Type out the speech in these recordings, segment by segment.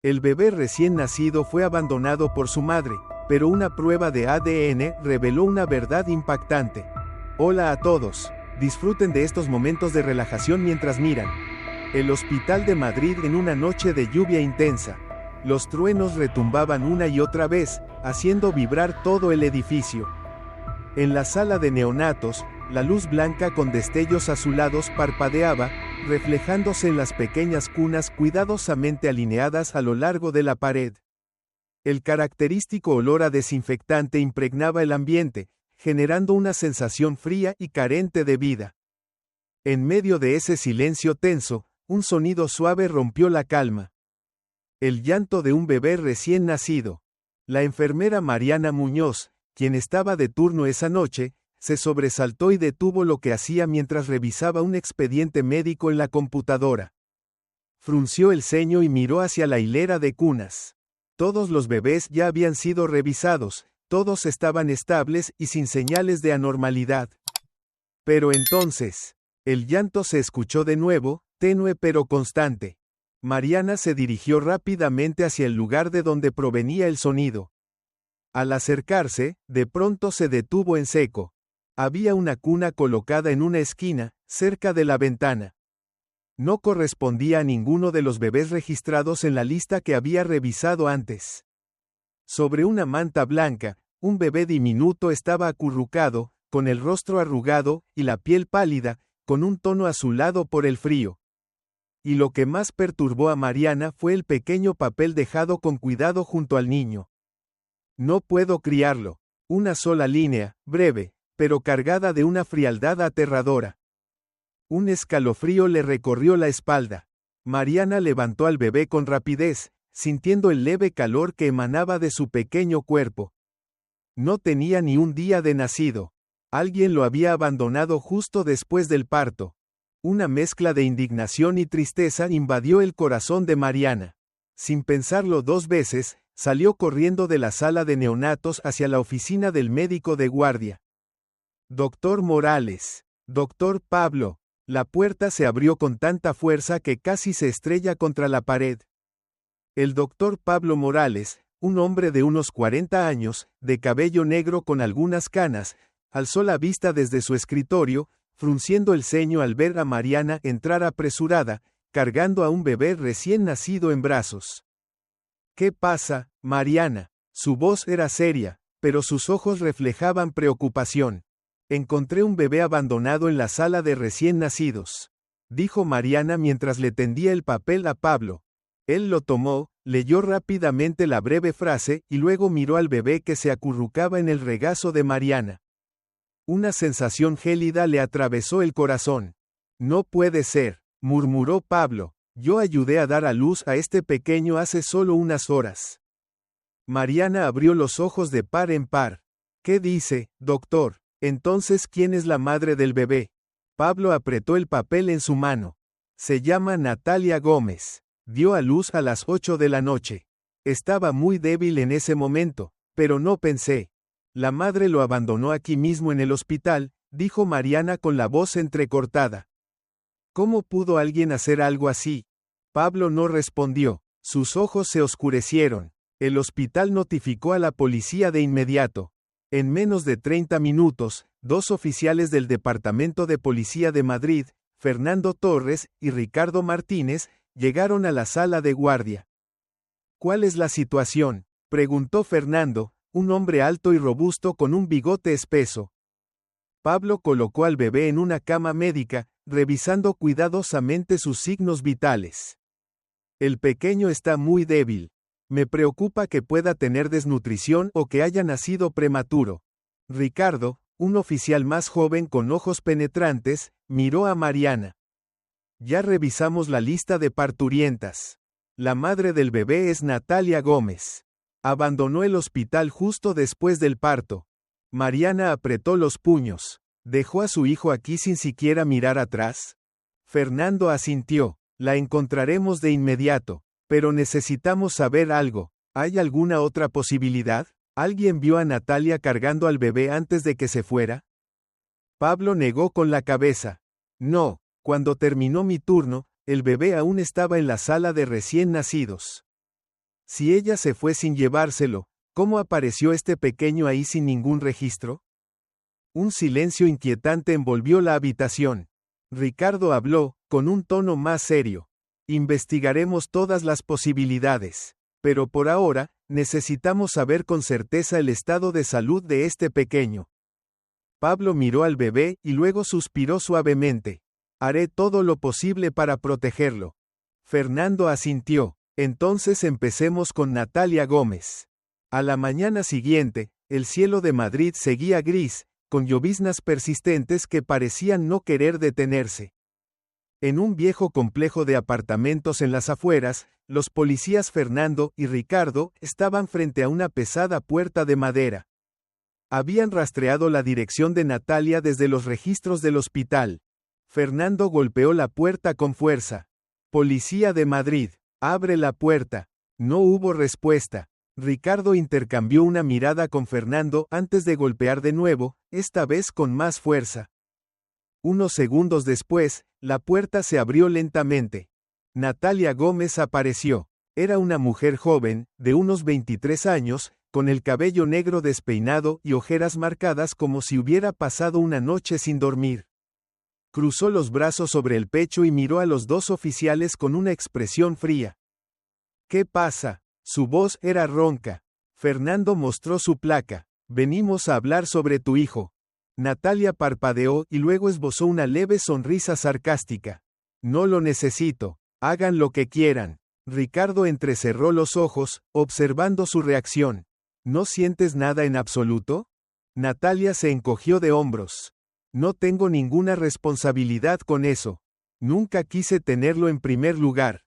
El bebé recién nacido fue abandonado por su madre, pero una prueba de ADN reveló una verdad impactante. Hola a todos. Disfruten de estos momentos de relajación mientras miran el Hospital de Madrid en una noche de lluvia intensa. Los truenos retumbaban una y otra vez, haciendo vibrar todo el edificio. En la sala de neonatos, la luz blanca con destellos azulados parpadeaba, reflejándose en las pequeñas cunas cuidadosamente alineadas a lo largo de la pared. El característico olor a desinfectante impregnaba el ambiente, generando una sensación fría y carente de vida. En medio de ese silencio tenso, un sonido suave rompió la calma. El llanto de un bebé recién nacido. La enfermera Mariana Muñoz, quien estaba de turno esa noche, se sobresaltó y detuvo lo que hacía mientras revisaba un expediente médico en la computadora. Frunció el ceño y miró hacia la hilera de cunas. Todos los bebés ya habían sido revisados, todos estaban estables y sin señales de anormalidad. Pero entonces, el llanto se escuchó de nuevo, tenue pero constante. Mariana se dirigió rápidamente hacia el lugar de donde provenía el sonido. Al acercarse, de pronto se detuvo en seco. Había una cuna colocada en una esquina, cerca de la ventana. No correspondía a ninguno de los bebés registrados en la lista que había revisado antes. Sobre una manta blanca, un bebé diminuto estaba acurrucado, con el rostro arrugado y la piel pálida, con un tono azulado por el frío. Y lo que más perturbó a Mariana fue el pequeño papel dejado con cuidado junto al niño. No puedo criarlo. Una sola línea, breve, pero cargada de una frialdad aterradora. Un escalofrío le recorrió la espalda. Mariana levantó al bebé con rapidez, sintiendo el leve calor que emanaba de su pequeño cuerpo. No tenía ni un día de nacido. Alguien lo había abandonado justo después del parto. Una mezcla de indignación y tristeza invadió el corazón de Mariana. Sin pensarlo dos veces, salió corriendo de la sala de neonatos hacia la oficina del médico de guardia. Doctor Morales. Doctor Pablo. La puerta se abrió con tanta fuerza que casi se estrella contra la pared. El doctor Pablo Morales, un hombre de unos 40 años, de cabello negro con algunas canas, alzó la vista desde su escritorio, frunciendo el ceño al ver a Mariana entrar apresurada, cargando a un bebé recién nacido en brazos. ¿Qué pasa, Mariana? Su voz era seria, pero sus ojos reflejaban preocupación. Encontré un bebé abandonado en la sala de recién nacidos, dijo Mariana mientras le tendía el papel a Pablo. Él lo tomó, leyó rápidamente la breve frase y luego miró al bebé que se acurrucaba en el regazo de Mariana. Una sensación gélida le atravesó el corazón. No puede ser, murmuró Pablo. Yo ayudé a dar a luz a este pequeño hace solo unas horas. Mariana abrió los ojos de par en par. ¿Qué dice, doctor? Entonces, ¿quién es la madre del bebé? Pablo apretó el papel en su mano. Se llama Natalia Gómez. Dio a luz a las 8 de la noche. Estaba muy débil en ese momento, pero no pensé. La madre lo abandonó aquí mismo en el hospital, dijo Mariana con la voz entrecortada. ¿Cómo pudo alguien hacer algo así? Pablo no respondió. Sus ojos se oscurecieron. El hospital notificó a la policía de inmediato. En menos de 30 minutos, dos oficiales del Departamento de Policía de Madrid, Fernando Torres y Ricardo Martínez, llegaron a la sala de guardia. ¿Cuál es la situación?, preguntó Fernando, un hombre alto y robusto con un bigote espeso. Pablo colocó al bebé en una cama médica, revisando cuidadosamente sus signos vitales. El pequeño está muy débil. Me preocupa que pueda tener desnutrición o que haya nacido prematuro. Ricardo, un oficial más joven con ojos penetrantes, miró a Mariana. Ya revisamos la lista de parturientas. La madre del bebé es Natalia Gómez. Abandonó el hospital justo después del parto. Mariana apretó los puños. ¿Dejó a su hijo aquí sin siquiera mirar atrás? Fernando asintió. La encontraremos de inmediato. Pero necesitamos saber algo. ¿Hay alguna otra posibilidad? ¿Alguien vio a Natalia cargando al bebé antes de que se fuera? Pablo negó con la cabeza. No, cuando terminó mi turno, el bebé aún estaba en la sala de recién nacidos. Si ella se fue sin llevárselo, ¿cómo apareció este pequeño ahí sin ningún registro? Un silencio inquietante envolvió la habitación. Ricardo habló, con un tono más serio. Investigaremos todas las posibilidades. Pero por ahora, necesitamos saber con certeza el estado de salud de este pequeño. Pablo miró al bebé y luego suspiró suavemente. Haré todo lo posible para protegerlo. Fernando asintió. Entonces empecemos con Natalia Gómez. A la mañana siguiente, el cielo de Madrid seguía gris, con lloviznas persistentes que parecían no querer detenerse. En un viejo complejo de apartamentos en las afueras, los policías Fernando y Ricardo estaban frente a una pesada puerta de madera. Habían rastreado la dirección de Natalia desde los registros del hospital. Fernando golpeó la puerta con fuerza. Policía de Madrid, abre la puerta. No hubo respuesta. Ricardo intercambió una mirada con Fernando antes de golpear de nuevo, esta vez con más fuerza. Unos segundos después, la puerta se abrió lentamente. Natalia Gómez apareció. Era una mujer joven, de unos 23 años, con el cabello negro despeinado y ojeras marcadas como si hubiera pasado una noche sin dormir. Cruzó los brazos sobre el pecho y miró a los dos oficiales con una expresión fría. ¿Qué pasa? Su voz era ronca. Fernando mostró su placa. Venimos a hablar sobre tu hijo. Natalia parpadeó y luego esbozó una leve sonrisa sarcástica. No lo necesito. Hagan lo que quieran. Ricardo entrecerró los ojos, observando su reacción. ¿No sientes nada en absoluto? Natalia se encogió de hombros. No tengo ninguna responsabilidad con eso. Nunca quise tenerlo en primer lugar.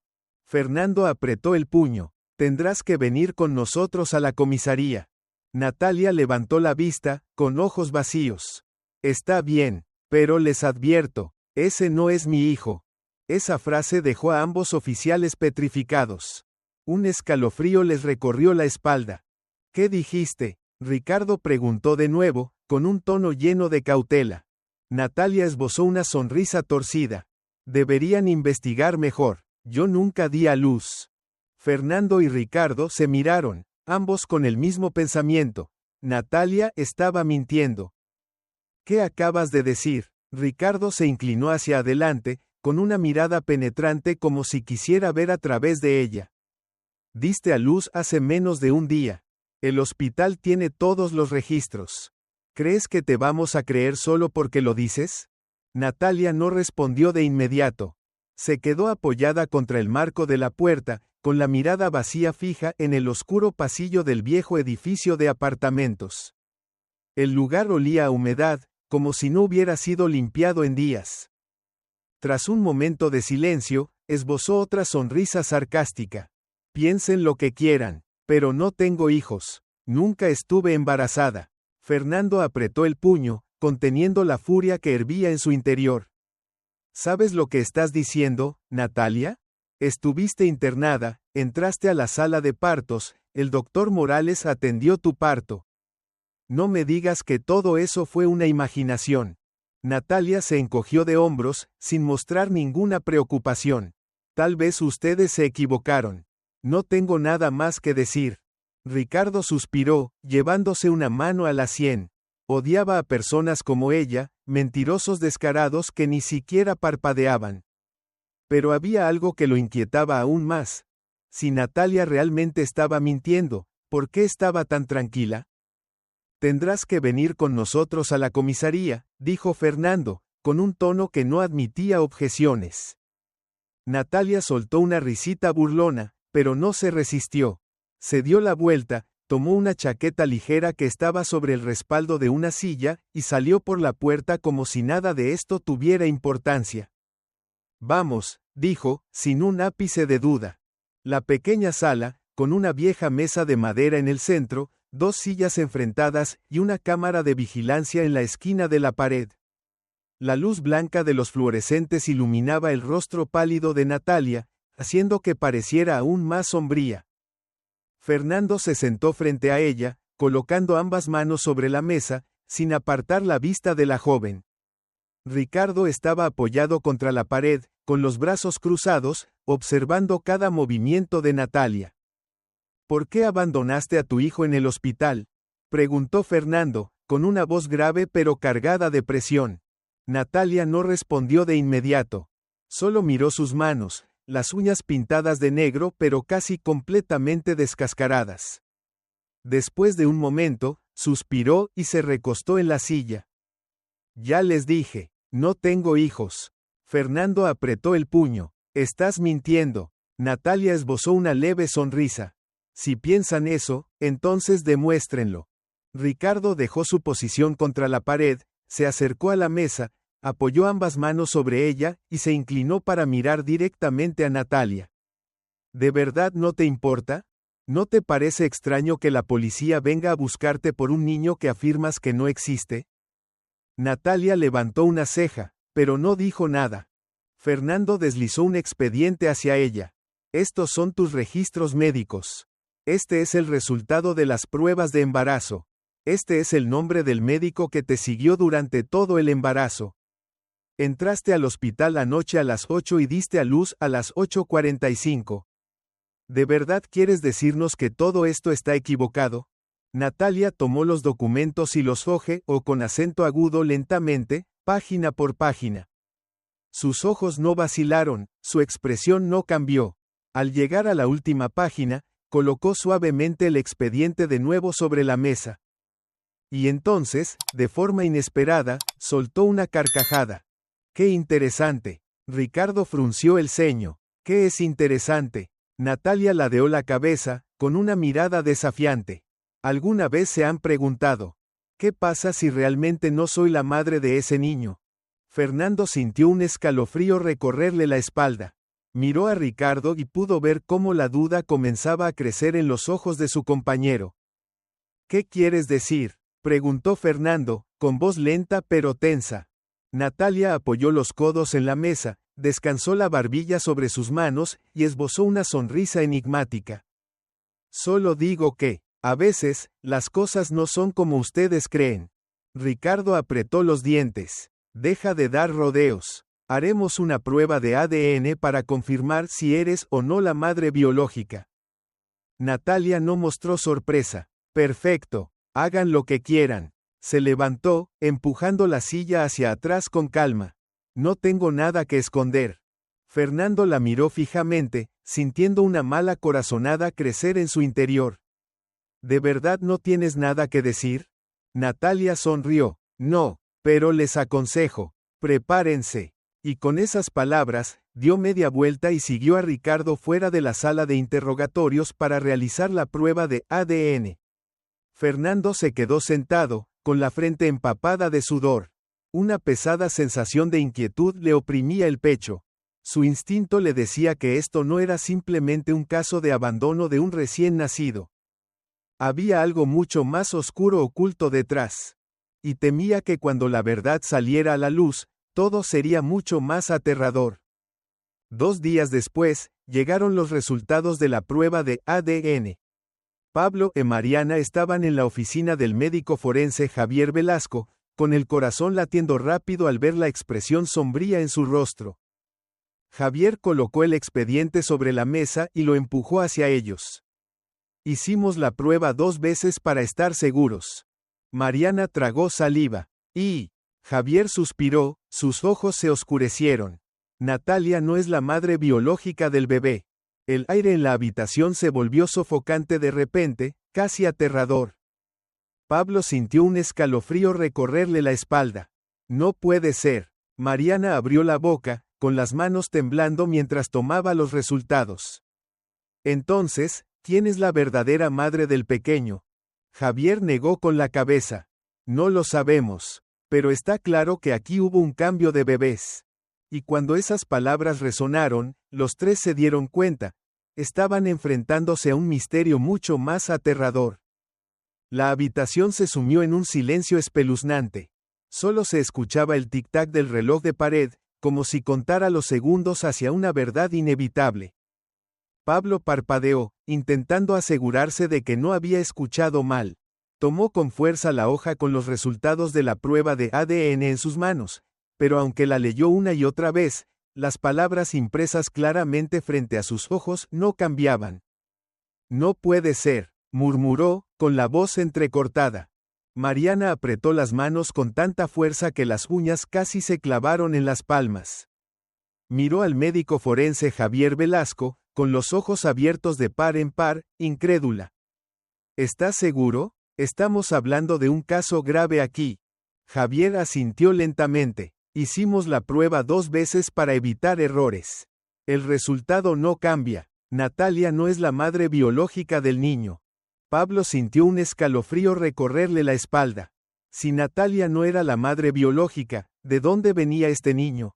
Fernando apretó el puño. Tendrás que venir con nosotros a la comisaría. Natalia levantó la vista, con ojos vacíos. Está bien, pero les advierto, ese no es mi hijo. Esa frase dejó a ambos oficiales petrificados. Un escalofrío les recorrió la espalda. ¿Qué dijiste? Ricardo preguntó de nuevo, con un tono lleno de cautela. Natalia esbozó una sonrisa torcida. Deberían investigar mejor. Yo nunca di a luz. Fernando y Ricardo se miraron, ambos con el mismo pensamiento. Natalia estaba mintiendo. ¿Qué acabas de decir? Ricardo se inclinó hacia adelante, con una mirada penetrante como si quisiera ver a través de ella. Diste a luz hace menos de un día. El hospital tiene todos los registros. ¿Crees que te vamos a creer solo porque lo dices? Natalia no respondió de inmediato. Se quedó apoyada contra el marco de la puerta, con la mirada vacía fija en el oscuro pasillo del viejo edificio de apartamentos. El lugar olía a humedad, como si no hubiera sido limpiado en días. Tras un momento de silencio, esbozó otra sonrisa sarcástica. Piensen lo que quieran, pero no tengo hijos. Nunca estuve embarazada. Fernando apretó el puño, conteniendo la furia que hervía en su interior. ¿Sabes lo que estás diciendo, Natalia? Estuviste internada, entraste a la sala de partos, el doctor Morales atendió tu parto. No me digas que todo eso fue una imaginación. Natalia se encogió de hombros, sin mostrar ninguna preocupación. Tal vez ustedes se equivocaron. No tengo nada más que decir. Ricardo suspiró, llevándose una mano a la sien. Odiaba a personas como ella, mentirosos descarados que ni siquiera parpadeaban. Pero había algo que lo inquietaba aún más. Si Natalia realmente estaba mintiendo, ¿por qué estaba tan tranquila? Tendrás que venir con nosotros a la comisaría, dijo Fernando, con un tono que no admitía objeciones. Natalia soltó una risita burlona, pero no se resistió. Se dio la vuelta, tomó una chaqueta ligera que estaba sobre el respaldo de una silla, y salió por la puerta como si nada de esto tuviera importancia. Vamos, dijo, sin un ápice de duda. La pequeña sala, con una vieja mesa de madera en el centro, dos sillas enfrentadas y una cámara de vigilancia en la esquina de la pared. La luz blanca de los fluorescentes iluminaba el rostro pálido de Natalia, haciendo que pareciera aún más sombría. Fernando se sentó frente a ella, colocando ambas manos sobre la mesa, sin apartar la vista de la joven. Ricardo estaba apoyado contra la pared, con los brazos cruzados, observando cada movimiento de Natalia. ¿Por qué abandonaste a tu hijo en el hospital?, preguntó Fernando, con una voz grave pero cargada de presión. Natalia no respondió de inmediato. Solo miró sus manos, las uñas pintadas de negro pero casi completamente descascaradas. Después de un momento, suspiró y se recostó en la silla. Ya les dije, no tengo hijos. Fernando apretó el puño. Estás mintiendo. Natalia esbozó una leve sonrisa. Si piensan eso, entonces demuéstrenlo. Ricardo dejó su posición contra la pared, se acercó a la mesa, apoyó ambas manos sobre ella y se inclinó para mirar directamente a Natalia. ¿De verdad no te importa? ¿No te parece extraño que la policía venga a buscarte por un niño que afirmas que no existe? Natalia levantó una ceja, pero no dijo nada. Fernando deslizó un expediente hacia ella. Estos son tus registros médicos. Este es el resultado de las pruebas de embarazo. Este es el nombre del médico que te siguió durante todo el embarazo. Entraste al hospital anoche a las 8 y diste a luz a las 8:45. ¿De verdad quieres decirnos que todo esto está equivocado? Natalia tomó los documentos y los hojeó con acento agudo lentamente, página por página. Sus ojos no vacilaron, su expresión no cambió. Al llegar a la última página, colocó suavemente el expediente de nuevo sobre la mesa. Y entonces, de forma inesperada, soltó una carcajada. ¡Qué interesante! Ricardo frunció el ceño. ¿Qué es interesante? Natalia ladeó la cabeza, con una mirada desafiante. ¿Alguna vez se han preguntado, qué pasa si realmente no soy la madre de ese niño? Fernando sintió un escalofrío recorrerle la espalda. Miró a Ricardo y pudo ver cómo la duda comenzaba a crecer en los ojos de su compañero. ¿Qué quieres decir?, preguntó Fernando, con voz lenta pero tensa. Natalia apoyó los codos en la mesa, descansó la barbilla sobre sus manos y esbozó una sonrisa enigmática. Solo digo que, a veces, las cosas no son como ustedes creen. Ricardo apretó los dientes. Deja de dar rodeos. Haremos una prueba de ADN para confirmar si eres o no la madre biológica. Natalia no mostró sorpresa. Perfecto, hagan lo que quieran. Se levantó, empujando la silla hacia atrás con calma. No tengo nada que esconder. Fernando la miró fijamente, sintiendo una mala corazonada crecer en su interior. ¿De verdad no tienes nada que decir? Natalia sonrió. No, pero les aconsejo, prepárense. Y con esas palabras, dio media vuelta y siguió a Ricardo fuera de la sala de interrogatorios para realizar la prueba de ADN. Fernando se quedó sentado, con la frente empapada de sudor. Una pesada sensación de inquietud le oprimía el pecho. Su instinto le decía que esto no era simplemente un caso de abandono de un recién nacido. Había algo mucho más oscuro oculto detrás. Y temía que cuando la verdad saliera a la luz, todo sería mucho más aterrador. 2 días después, llegaron los resultados de la prueba de ADN. Pablo y Mariana estaban en la oficina del médico forense Javier Velasco, con el corazón latiendo rápido al ver la expresión sombría en su rostro. Javier colocó el expediente sobre la mesa y lo empujó hacia ellos. Hicimos la prueba 2 veces para estar seguros. Mariana tragó saliva. Y Javier suspiró, sus ojos se oscurecieron. Natalia no es la madre biológica del bebé. El aire en la habitación se volvió sofocante de repente, casi aterrador. Pablo sintió un escalofrío recorrerle la espalda. No puede ser. Mariana abrió la boca, con las manos temblando mientras tomaba los resultados. Entonces, ¿quién es la verdadera madre del pequeño? Javier negó con la cabeza. No lo sabemos, pero está claro que aquí hubo un cambio de bebés. Y cuando esas palabras resonaron, los 3 se dieron cuenta. Estaban enfrentándose a un misterio mucho más aterrador. La habitación se sumió en un silencio espeluznante. Solo se escuchaba el tic-tac del reloj de pared, como si contara los segundos hacia una verdad inevitable. Pablo parpadeó, intentando asegurarse de que no había escuchado mal. Tomó con fuerza la hoja con los resultados de la prueba de ADN en sus manos, pero aunque la leyó una y otra vez, las palabras impresas claramente frente a sus ojos no cambiaban. No puede ser, murmuró, con la voz entrecortada. Mariana apretó las manos con tanta fuerza que las uñas casi se clavaron en las palmas. Miró al médico forense Javier Velasco, con los ojos abiertos de par en par, incrédula. ¿Estás seguro? Estamos hablando de un caso grave aquí. Javier asintió lentamente. Hicimos la prueba 2 veces para evitar errores. El resultado no cambia. Natalia no es la madre biológica del niño. Pablo sintió un escalofrío recorrerle la espalda. Si Natalia no era la madre biológica, ¿de dónde venía este niño?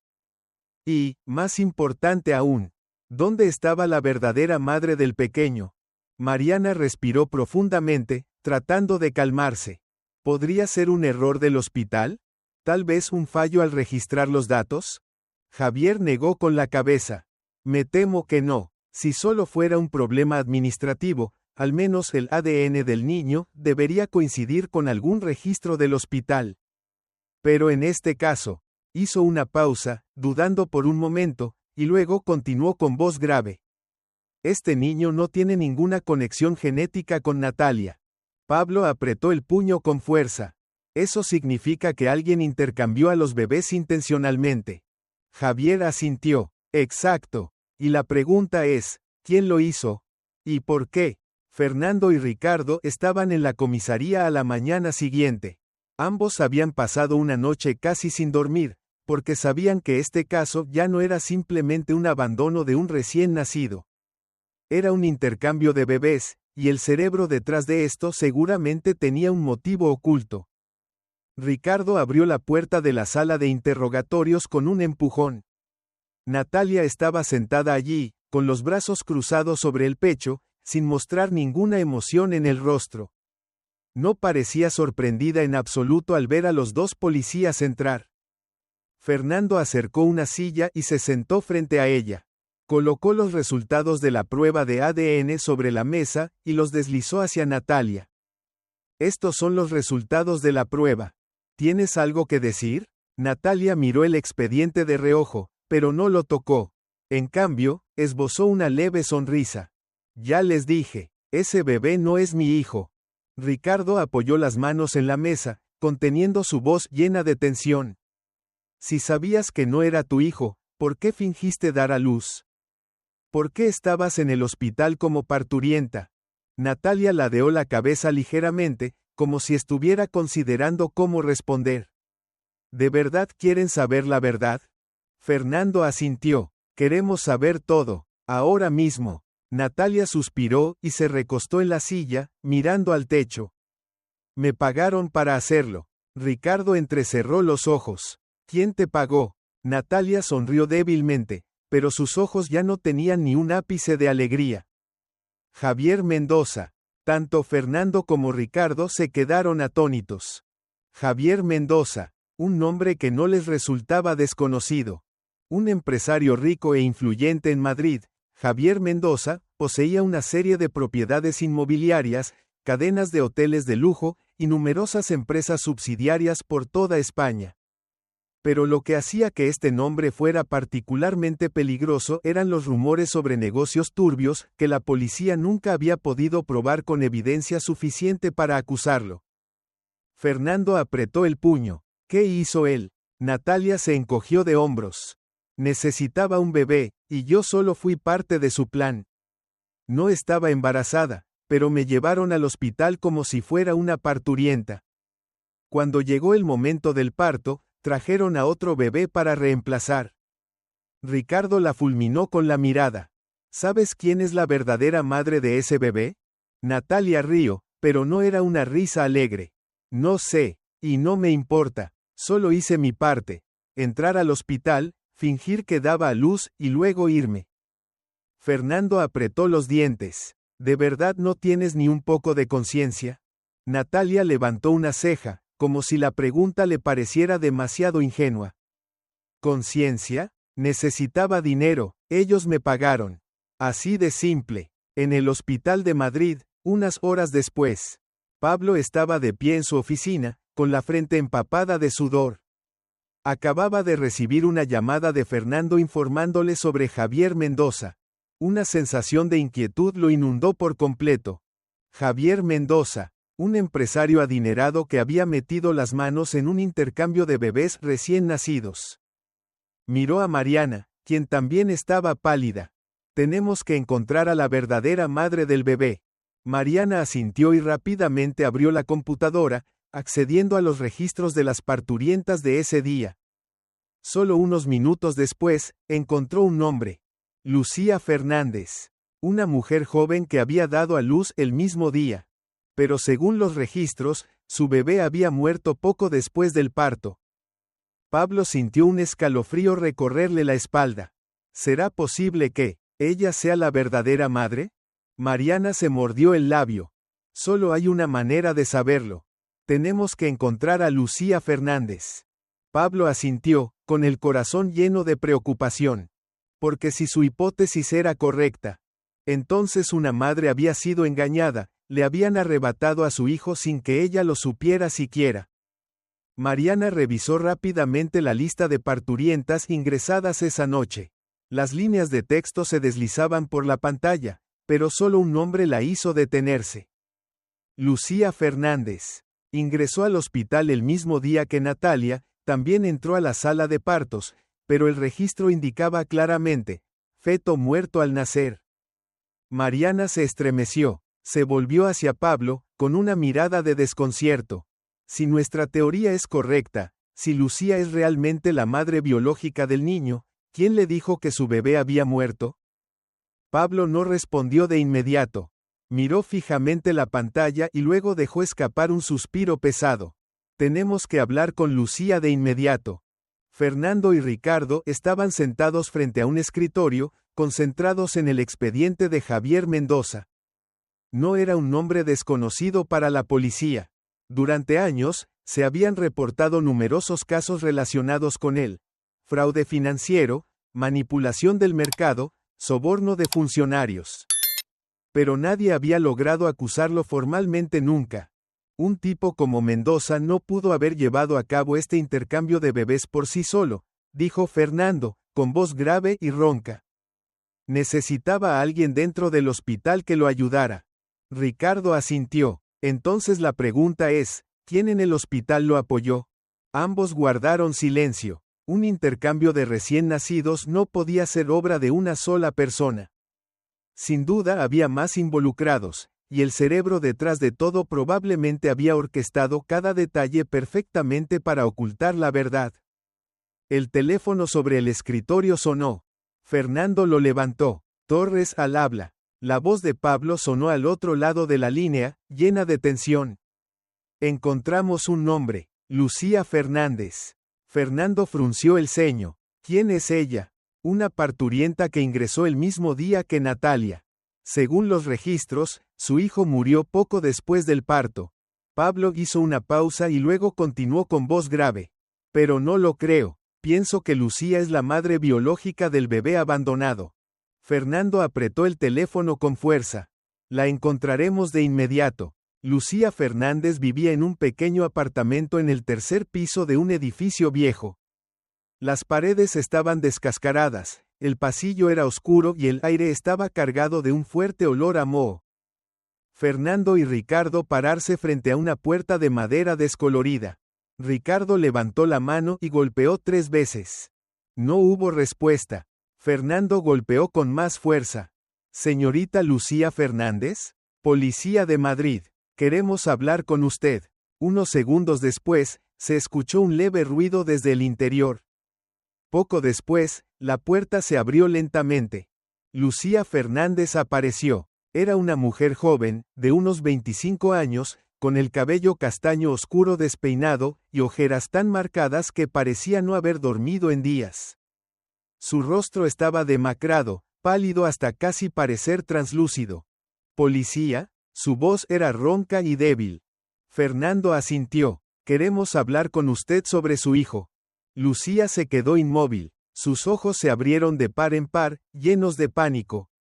Y, más importante aún, ¿dónde estaba la verdadera madre del pequeño? Mariana respiró profundamente, tratando de calmarse. ¿Podría ser un error del hospital? ¿Tal vez un fallo al registrar los datos? Javier negó con la cabeza. Me temo que no. Si solo fuera un problema administrativo, al menos el ADN del niño debería coincidir con algún registro del hospital. Pero en este caso, hizo una pausa, dudando por un momento, y luego continuó con voz grave. Este niño no tiene ninguna conexión genética con Natalia. Pablo apretó el puño con fuerza. Eso significa que alguien intercambió a los bebés intencionalmente. Javier asintió. Exacto. Y la pregunta es, ¿quién lo hizo? ¿Y por qué? Fernando y Ricardo estaban en la comisaría a la mañana siguiente. Ambos habían pasado una noche casi sin dormir, porque sabían que este caso ya no era simplemente un abandono de un recién nacido. Era un intercambio de bebés, y el cerebro detrás de esto seguramente tenía un motivo oculto. Ricardo abrió la puerta de la sala de interrogatorios con un empujón. Natalia estaba sentada allí, con los brazos cruzados sobre el pecho, sin mostrar ninguna emoción en el rostro. No parecía sorprendida en absoluto al ver a los 2 policías entrar. Fernando acercó una silla y se sentó frente a ella. Colocó los resultados de la prueba de ADN sobre la mesa y los deslizó hacia Natalia. Estos son los resultados de la prueba. ¿Tienes algo que decir? Natalia miró el expediente de reojo, pero no lo tocó. En cambio, esbozó una leve sonrisa. Ya les dije, ese bebé no es mi hijo. Ricardo apoyó las manos en la mesa, conteniendo su voz llena de tensión. Si sabías que no era tu hijo, ¿por qué fingiste dar a luz? ¿Por qué estabas en el hospital como parturienta? Natalia ladeó la cabeza ligeramente, como si estuviera considerando cómo responder. ¿De verdad quieren saber la verdad? Fernando asintió. Queremos saber todo, ahora mismo. Natalia suspiró y se recostó en la silla, mirando al techo. Me pagaron para hacerlo. Ricardo entrecerró los ojos. ¿Quién te pagó? Natalia sonrió débilmente, pero sus ojos ya no tenían ni un ápice de alegría. Javier Mendoza. Tanto Fernando como Ricardo se quedaron atónitos. Javier Mendoza, un nombre que no les resultaba desconocido. Un empresario rico e influyente en Madrid, Javier Mendoza poseía una serie de propiedades inmobiliarias, cadenas de hoteles de lujo y numerosas empresas subsidiarias por toda España. Pero lo que hacía que este nombre fuera particularmente peligroso eran los rumores sobre negocios turbios que la policía nunca había podido probar con evidencia suficiente para acusarlo. Fernando apretó el puño. ¿Qué hizo él? Natalia se encogió de hombros. Necesitaba un bebé, y yo solo fui parte de su plan. No estaba embarazada, pero me llevaron al hospital como si fuera una parturienta. Cuando llegó el momento del parto, trajeron a otro bebé para reemplazar. Ricardo la fulminó con la mirada. ¿Sabes quién es la verdadera madre de ese bebé? Natalia rió, pero no era una risa alegre. No sé, y no me importa, solo hice mi parte. Entrar al hospital, fingir que daba a luz y luego irme. Fernando apretó los dientes. ¿De verdad no tienes ni un poco de conciencia? Natalia levantó una ceja, como si la pregunta le pareciera demasiado ingenua. ¿Conciencia? Necesitaba dinero, ellos me pagaron. Así de simple. En el hospital de Madrid, unas horas después. Pablo estaba de pie en su oficina, con la frente empapada de sudor. Acababa de recibir una llamada de Fernando informándole sobre Javier Mendoza. Una sensación de inquietud lo inundó por completo. Javier Mendoza, un empresario adinerado que había metido las manos en un intercambio de bebés recién nacidos. Miró a Mariana, quien también estaba pálida. Tenemos que encontrar a la verdadera madre del bebé. Mariana asintió y rápidamente abrió la computadora, accediendo a los registros de las parturientas de ese día. Solo unos minutos después, encontró un nombre. Lucía Fernández. Una mujer joven que había dado a luz el mismo día. Pero según los registros, su bebé había muerto poco después del parto. Pablo sintió un escalofrío recorrerle la espalda. ¿Será posible que ella sea la verdadera madre? Mariana se mordió el labio. Solo hay una manera de saberlo. Tenemos que encontrar a Lucía Fernández. Pablo asintió, con el corazón lleno de preocupación. Porque si su hipótesis era correcta, entonces una madre había sido engañada, le habían arrebatado a su hijo sin que ella lo supiera siquiera. Mariana revisó rápidamente la lista de parturientas ingresadas esa noche. Las líneas de texto se deslizaban por la pantalla, pero solo un nombre la hizo detenerse. Lucía Fernández. Ingresó al hospital el mismo día que Natalia, también entró a la sala de partos, pero el registro indicaba claramente, feto muerto al nacer. Mariana se estremeció, se volvió hacia Pablo, con una mirada de desconcierto. Si nuestra teoría es correcta, si Lucía es realmente la madre biológica del niño, ¿quién le dijo que su bebé había muerto? Pablo no respondió de inmediato. Miró fijamente la pantalla y luego dejó escapar un suspiro pesado. Tenemos que hablar con Lucía de inmediato. Fernando y Ricardo estaban sentados frente a un escritorio, concentrados en el expediente de Javier Mendoza. No era un nombre desconocido para la policía. Durante años, se habían reportado numerosos casos relacionados con él: fraude financiero, manipulación del mercado, soborno de funcionarios. Pero nadie había logrado acusarlo formalmente nunca. Un tipo como Mendoza no pudo haber llevado a cabo este intercambio de bebés por sí solo, dijo Fernando, con voz grave y ronca. Necesitaba a alguien dentro del hospital que lo ayudara. Ricardo asintió. Entonces la pregunta es, ¿quién en el hospital lo apoyó? Ambos guardaron silencio. Un intercambio de recién nacidos no podía ser obra de una sola persona. Sin duda había más involucrados, y el cerebro detrás de todo probablemente había orquestado cada detalle perfectamente para ocultar la verdad. El teléfono sobre el escritorio sonó. Fernando lo levantó. Torres al habla. La voz de Pablo sonó al otro lado de la línea, llena de tensión. Encontramos un nombre. Lucía Fernández. Fernando frunció el ceño. ¿Quién es ella? Una parturienta que ingresó el mismo día que Natalia. Según los registros, su hijo murió poco después del parto. Pablo hizo una pausa y luego continuó con voz grave. Pero no lo creo. Pienso que Lucía es la madre biológica del bebé abandonado. Fernando apretó el teléfono con fuerza. La encontraremos de inmediato. Lucía Fernández vivía en un pequeño apartamento en el tercer piso de un edificio viejo. Las paredes estaban descascaradas, el pasillo era oscuro y el aire estaba cargado de un fuerte olor a moho. Fernando y Ricardo pararse frente a una puerta de madera descolorida. Ricardo levantó la mano y golpeó 3 veces. No hubo respuesta. Fernando golpeó con más fuerza. Señorita Lucía Fernández, Policía de Madrid, queremos hablar con usted. Unos segundos después, se escuchó un leve ruido desde el interior. Poco después, la puerta se abrió lentamente. Lucía Fernández apareció. Era una mujer joven, de unos 25 años, con el cabello castaño oscuro despeinado, y ojeras tan marcadas que parecía no haber dormido en días. Su rostro estaba demacrado, pálido hasta casi parecer translúcido. ¿Policía? Su voz era ronca y débil. Fernando asintió. Queremos hablar con usted sobre su hijo. Lucía se quedó inmóvil. Sus ojos se abrieron de par en par, llenos de pánico.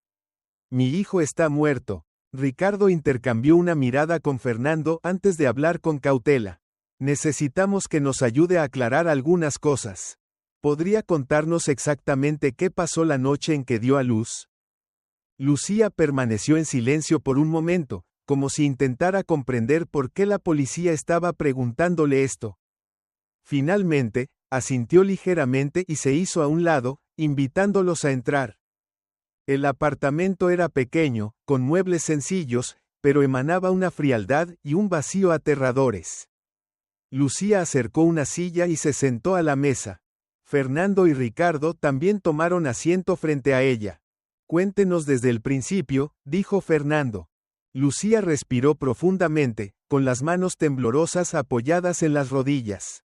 Mi hijo está muerto. Ricardo intercambió una mirada con Fernando antes de hablar con cautela. Necesitamos que nos ayude a aclarar algunas cosas. ¿Podría contarnos exactamente qué pasó la noche en que dio a luz? Lucía permaneció en silencio por un momento, como si intentara comprender por qué la policía estaba preguntándole esto. Finalmente, asintió ligeramente y se hizo a un lado, invitándolos a entrar. El apartamento era pequeño, con muebles sencillos, pero emanaba una frialdad y un vacío aterradores. Lucía acercó una silla y se sentó a la mesa. Fernando y Ricardo también tomaron asiento frente a ella. Cuéntenos desde el principio, dijo Fernando. Lucía respiró profundamente, con las manos temblorosas apoyadas en las rodillas.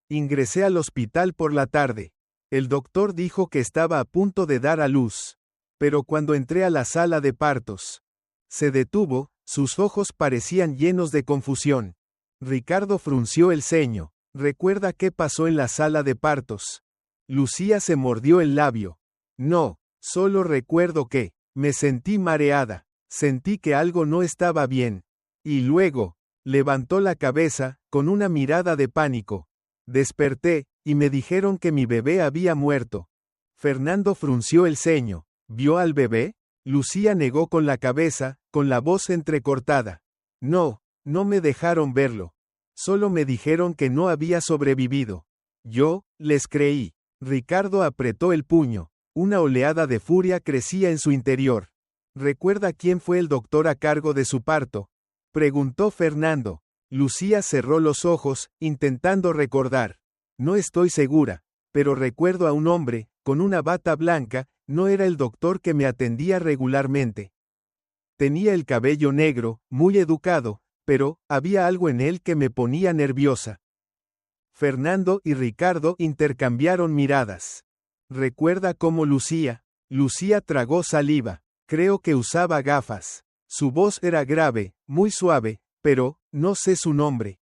Ingresé al hospital por la tarde. El doctor dijo que estaba a punto de dar a luz. Pero cuando entré a la sala de partos, se detuvo, sus ojos parecían llenos de confusión. Ricardo frunció el ceño. ¿Recuerda qué pasó en la sala de partos? Lucía se mordió el labio. No, solo recuerdo que, me sentí mareada, sentí que algo no estaba bien. Y luego, levantó la cabeza, con una mirada de pánico. Desperté, y me dijeron que mi bebé había muerto. Fernando frunció el ceño. ¿Vio al bebé? Lucía negó con la cabeza, con la voz entrecortada. No, no me dejaron verlo. Solo me dijeron que no había sobrevivido. Yo, les creí. Ricardo apretó el puño. Una oleada de furia crecía en su interior. ¿Recuerda quién fue el doctor a cargo de su parto? Preguntó Fernando. Lucía cerró los ojos, intentando recordar. No estoy segura, pero recuerdo a un hombre, con una bata blanca, no era el doctor que me atendía regularmente. Tenía el cabello negro, muy educado, pero había algo en él que me ponía nerviosa. Fernando y Ricardo intercambiaron miradas. ¿Recuerda cómo Lucía? Lucía tragó saliva. Creo que usaba gafas. Su voz era grave, muy suave, pero, no sé su nombre.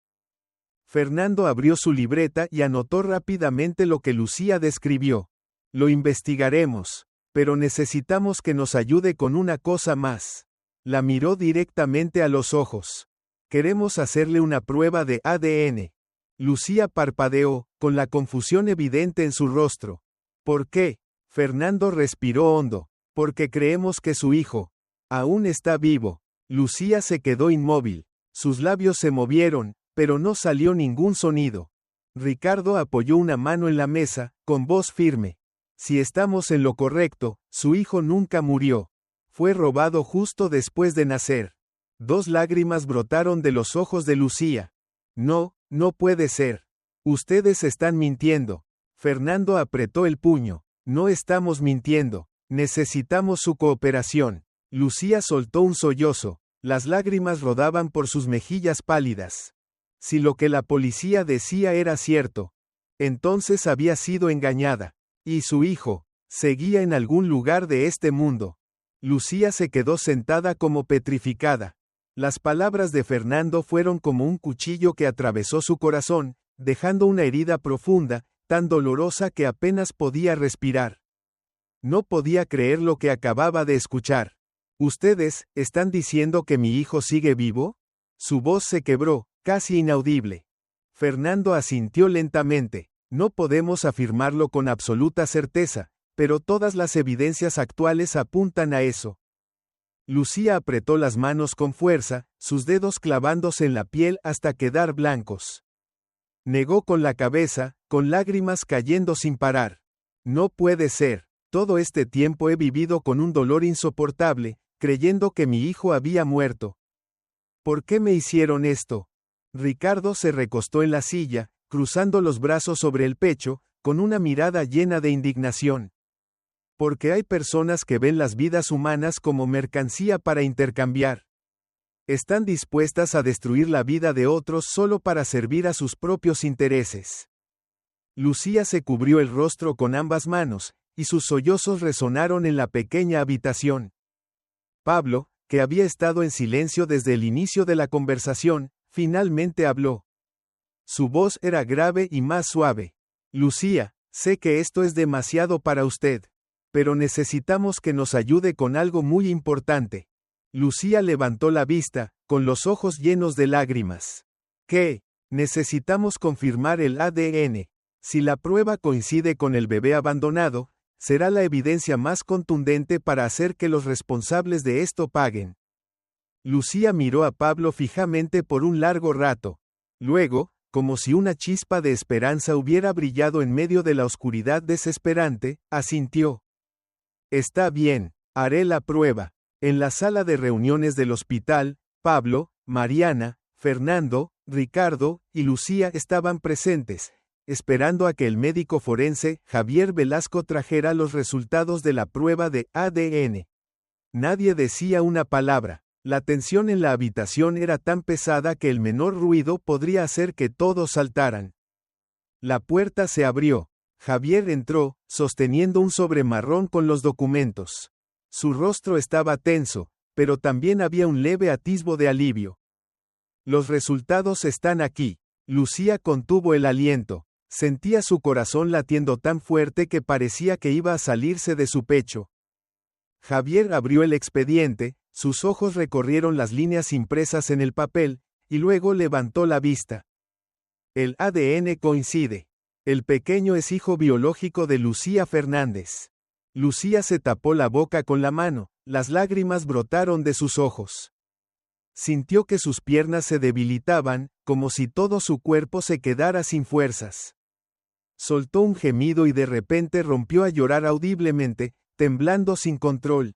Fernando abrió su libreta y anotó rápidamente lo que Lucía describió. Lo investigaremos, pero necesitamos que nos ayude con una cosa más. La miró directamente a los ojos. Queremos hacerle una prueba de ADN. Lucía parpadeó, con la confusión evidente en su rostro. ¿Por qué? Fernando respiró hondo. Porque creemos que su hijo aún está vivo. Lucía se quedó inmóvil. Sus labios se movieron, pero no salió ningún sonido. Ricardo apoyó una mano en la mesa, con voz firme. Si estamos en lo correcto, su hijo nunca murió. Fue robado justo después de nacer. 2 lágrimas brotaron de los ojos de Lucía. No, no puede ser. Ustedes están mintiendo. Fernando apretó el puño. No estamos mintiendo. Necesitamos su cooperación. Lucía soltó un sollozo. Las lágrimas rodaban por sus mejillas pálidas. Si lo que la policía decía era cierto, entonces había sido engañada. Y su hijo seguía en algún lugar de este mundo. Lucía se quedó sentada como petrificada. Las palabras de Fernando fueron como un cuchillo que atravesó su corazón, dejando una herida profunda, tan dolorosa que apenas podía respirar. No podía creer lo que acababa de escuchar. ¿Ustedes están diciendo que mi hijo sigue vivo? Su voz se quebró, casi inaudible. Fernando asintió lentamente. No podemos afirmarlo con absoluta certeza, pero todas las evidencias actuales apuntan a eso. Lucía apretó las manos con fuerza, sus dedos clavándose en la piel hasta quedar blancos. Negó con la cabeza, con lágrimas cayendo sin parar. No puede ser. Todo este tiempo he vivido con un dolor insoportable, creyendo que mi hijo había muerto. ¿Por qué me hicieron esto? Ricardo se recostó en la silla, cruzando los brazos sobre el pecho, con una mirada llena de indignación. Porque hay personas que ven las vidas humanas como mercancía para intercambiar. Están dispuestas a destruir la vida de otros solo para servir a sus propios intereses. Lucía se cubrió el rostro con ambas manos, y sus sollozos resonaron en la pequeña habitación. Pablo, que había estado en silencio desde el inicio de la conversación, finalmente habló. Su voz era grave y más suave. Lucía, sé que esto es demasiado para usted, pero necesitamos que nos ayude con algo muy importante. Lucía levantó la vista, con los ojos llenos de lágrimas. ¿Qué? Necesitamos confirmar el ADN. Si la prueba coincide con el bebé abandonado, será la evidencia más contundente para hacer que los responsables de esto paguen. Lucía miró a Pablo fijamente por un largo rato. Luego, como si una chispa de esperanza hubiera brillado en medio de la oscuridad desesperante, asintió. Está bien, haré la prueba. En la sala de reuniones del hospital, Pablo, Mariana, Fernando, Ricardo y Lucía estaban presentes, esperando a que el médico forense, Javier Velasco, trajera los resultados de la prueba de ADN. Nadie decía una palabra. La tensión en la habitación era tan pesada que el menor ruido podría hacer que todos saltaran. La puerta se abrió. Javier entró, sosteniendo un sobre marrón con los documentos. Su rostro estaba tenso, pero también había un leve atisbo de alivio. Los resultados están aquí. Lucía contuvo el aliento. Sentía su corazón latiendo tan fuerte que parecía que iba a salirse de su pecho. Javier abrió el expediente, sus ojos recorrieron las líneas impresas en el papel, y luego levantó la vista. El ADN coincide. El pequeño es hijo biológico de Lucía Fernández. Lucía se tapó la boca con la mano, las lágrimas brotaron de sus ojos. Sintió que sus piernas se debilitaban, como si todo su cuerpo se quedara sin fuerzas. Soltó un gemido y de repente rompió a llorar audiblemente, temblando sin control.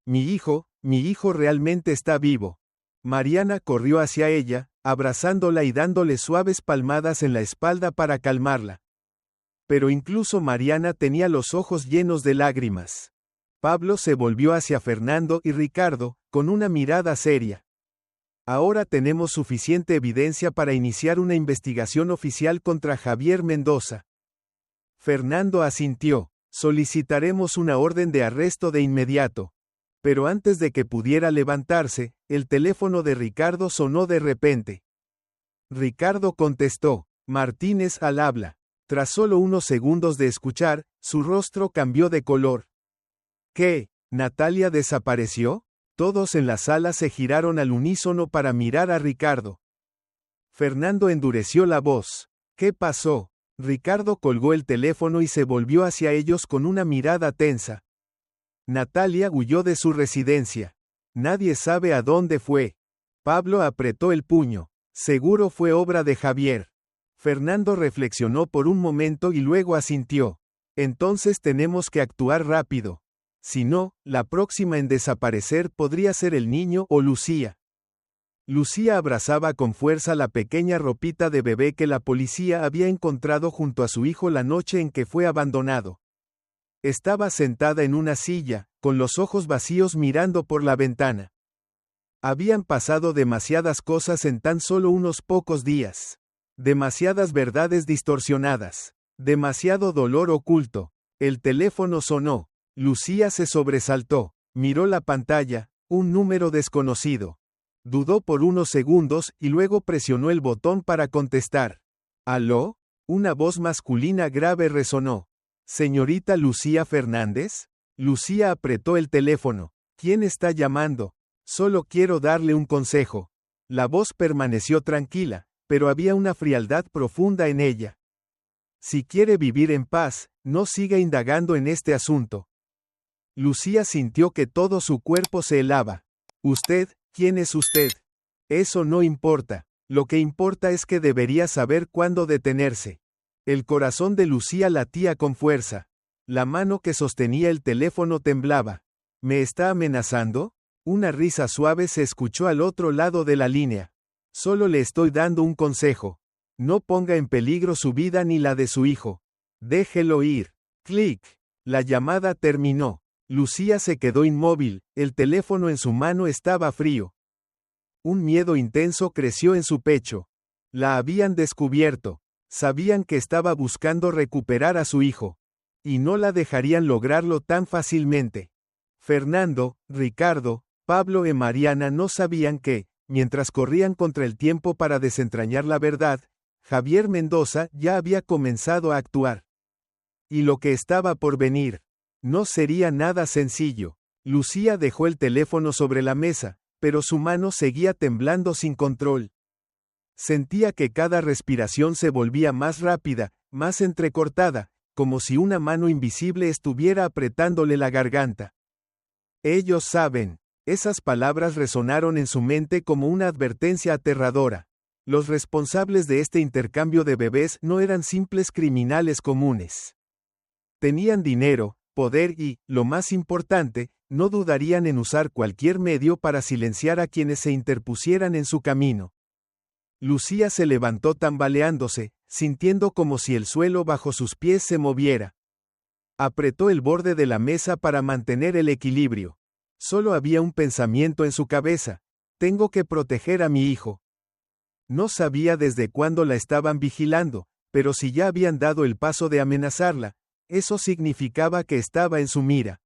Mi hijo realmente está vivo. Mariana corrió hacia ella, abrazándola y dándole suaves palmadas en la espalda para calmarla. Pero incluso Mariana tenía los ojos llenos de lágrimas. Pablo se volvió hacia Fernando y Ricardo, con una mirada seria. Ahora tenemos suficiente evidencia para iniciar una investigación oficial contra Javier Mendoza. Fernando asintió. Solicitaremos una orden de arresto de inmediato. Pero antes de que pudiera levantarse, el teléfono de Ricardo sonó de repente. Ricardo contestó. Martínez al habla. Tras solo unos segundos de escuchar, su rostro cambió de color. ¿Qué? ¿Natalia desapareció? Todos en la sala se giraron al unísono para mirar a Ricardo. Fernando endureció la voz. ¿Qué pasó? Ricardo colgó el teléfono y se volvió hacia ellos con una mirada tensa. Natalia huyó de su residencia. Nadie sabe a dónde fue. Pablo apretó el puño. Seguro fue obra de Javier. Fernando reflexionó por un momento y luego asintió. Entonces tenemos que actuar rápido. Si no, la próxima en desaparecer podría ser el niño o Lucía. Lucía abrazaba con fuerza la pequeña ropita de bebé que la policía había encontrado junto a su hijo la noche en que fue abandonado. Estaba sentada en una silla, con los ojos vacíos mirando por la ventana. Habían pasado demasiadas cosas en tan solo unos pocos días. Demasiadas verdades distorsionadas. Demasiado dolor oculto. El teléfono sonó. Lucía se sobresaltó. Miró la pantalla, un número desconocido. Dudó por unos segundos y luego presionó el botón para contestar. ¿Aló? Una voz masculina grave resonó. ¿Señorita Lucía Fernández? Lucía apretó el teléfono. ¿Quién está llamando? Solo quiero darle un consejo. La voz permaneció tranquila, pero había una frialdad profunda en ella. Si quiere vivir en paz, no siga indagando en este asunto. Lucía sintió que todo su cuerpo se helaba. ¿Usted? ¿Quién es usted? Eso no importa. Lo que importa es que debería saber cuándo detenerse. El corazón de Lucía latía con fuerza. La mano que sostenía el teléfono temblaba. ¿Me está amenazando? Una risa suave se escuchó al otro lado de la línea. Solo le estoy dando un consejo. No ponga en peligro su vida ni la de su hijo. Déjelo ir. Clic. La llamada terminó. Lucía se quedó inmóvil, el teléfono en su mano estaba frío. Un miedo intenso creció en su pecho. La habían descubierto. Sabían que estaba buscando recuperar a su hijo. Y no la dejarían lograrlo tan fácilmente. Fernando, Ricardo, Pablo y Mariana no sabían que, mientras corrían contra el tiempo para desentrañar la verdad, Javier Mendoza ya había comenzado a actuar. Y lo que estaba por venir. No sería nada sencillo. Lucía dejó el teléfono sobre la mesa, pero su mano seguía temblando sin control. Sentía que cada respiración se volvía más rápida, más entrecortada, como si una mano invisible estuviera apretándole la garganta. Ellos saben. Esas palabras resonaron en su mente como una advertencia aterradora. Los responsables de este intercambio de bebés no eran simples criminales comunes. Tenían dinero, poder y, lo más importante, no dudarían en usar cualquier medio para silenciar a quienes se interpusieran en su camino. Lucía se levantó tambaleándose, sintiendo como si el suelo bajo sus pies se moviera. Apretó el borde de la mesa para mantener el equilibrio. Solo había un pensamiento en su cabeza: tengo que proteger a mi hijo. No sabía desde cuándo la estaban vigilando, pero si ya habían dado el paso de amenazarla, eso significaba que estaba en su mira.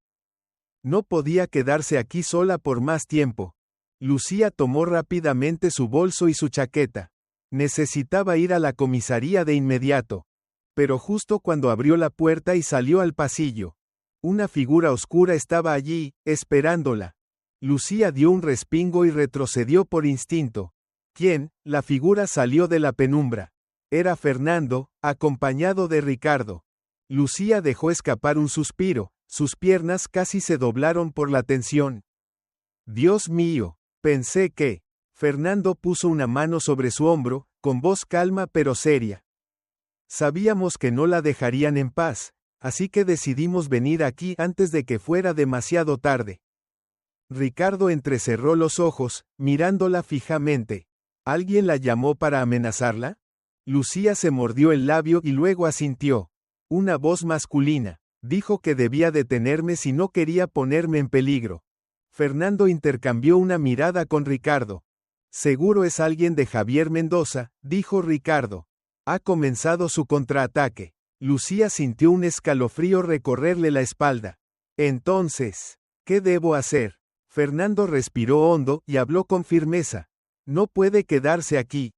No podía quedarse aquí sola por más tiempo. Lucía tomó rápidamente su bolso y su chaqueta. Necesitaba ir a la comisaría de inmediato. Pero justo cuando abrió la puerta y salió al pasillo, una figura oscura estaba allí, esperándola. Lucía dio un respingo y retrocedió por instinto. ¿Quién? La figura salió de la penumbra. Era Fernando, acompañado de Ricardo. Lucía dejó escapar un suspiro, sus piernas casi se doblaron por la tensión. Dios mío, pensé que... Fernando puso una mano sobre su hombro, con voz calma pero seria. Sabíamos que no la dejarían en paz, así que decidimos venir aquí antes de que fuera demasiado tarde. Ricardo entrecerró los ojos, mirándola fijamente. ¿Alguien la llamó para amenazarla? Lucía se mordió el labio y luego asintió. Una voz masculina dijo que debía detenerme si no quería ponerme en peligro. Fernando intercambió una mirada con Ricardo. Seguro es alguien de Javier Mendoza, dijo Ricardo. Ha comenzado su contraataque. Lucía sintió un escalofrío recorrerle la espalda. Entonces, ¿qué debo hacer? Fernando respiró hondo y habló con firmeza. No puede quedarse aquí.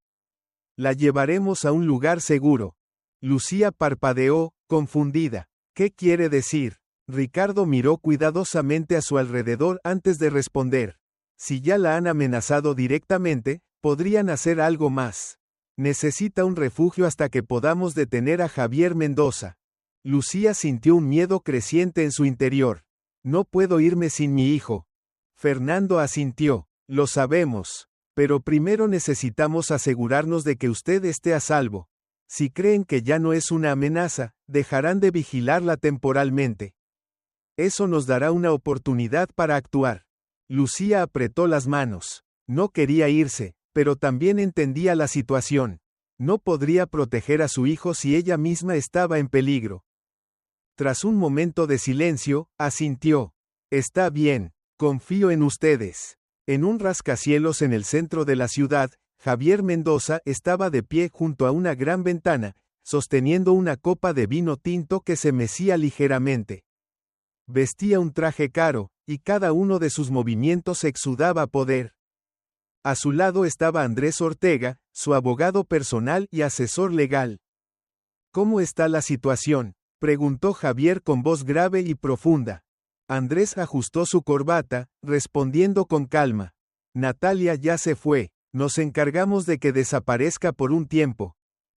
La llevaremos a un lugar seguro. Lucía parpadeó, confundida. ¿Qué quiere decir? Ricardo miró cuidadosamente a su alrededor antes de responder. Si ya la han amenazado directamente, podrían hacer algo más. Necesita un refugio hasta que podamos detener a Javier Mendoza. Lucía sintió un miedo creciente en su interior. No puedo irme sin mi hijo. Fernando asintió. Lo sabemos. Pero primero necesitamos asegurarnos de que usted esté a salvo. Si creen que ya no es una amenaza, dejarán de vigilarla temporalmente. Eso nos dará una oportunidad para actuar. Lucía apretó las manos. No quería irse, pero también entendía la situación. No podría proteger a su hijo si ella misma estaba en peligro. Tras un momento de silencio, asintió. Está bien, confío en ustedes. En un rascacielos en el centro de la ciudad, Javier Mendoza estaba de pie junto a una gran ventana, sosteniendo una copa de vino tinto que se mecía ligeramente. Vestía un traje caro, y cada uno de sus movimientos exudaba poder. A su lado estaba Andrés Ortega, su abogado personal y asesor legal. ¿Cómo está la situación?, preguntó Javier con voz grave y profunda. Andrés ajustó su corbata, respondiendo con calma. Natalia ya se fue, nos encargamos de que desaparezca por un tiempo.